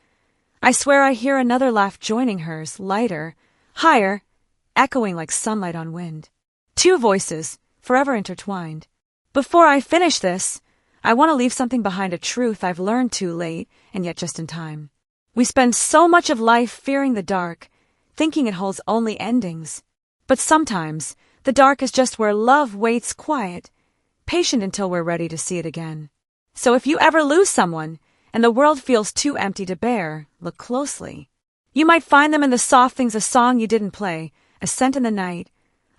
I swear I hear another laugh joining hers, lighter, higher, echoing like sunlight on wind. Two voices, forever intertwined. Before I finish this, I want to leave something behind, a truth I've learned too late, and yet just in time. We spend so much of life fearing the dark, thinking it holds only endings. But sometimes, the dark is just where love waits quiet, patient until we're ready to see it again. So if you ever lose someone, and the world feels too empty to bear, look closely. You might find them in the soft things, a song you didn't play, a scent in the night,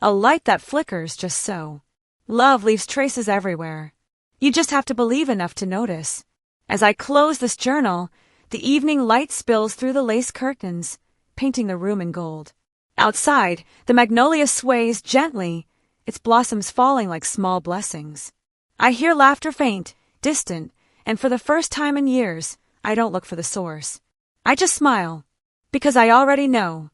a light that flickers just so. Love leaves traces everywhere. You just have to believe enough to notice. As I close this journal, the evening light spills through the lace curtains, painting the room in gold. Outside, the magnolia sways gently, its blossoms falling like small blessings. I hear laughter faint, distant, and for the first time in years, I don't look for the source. I just smile, because I already know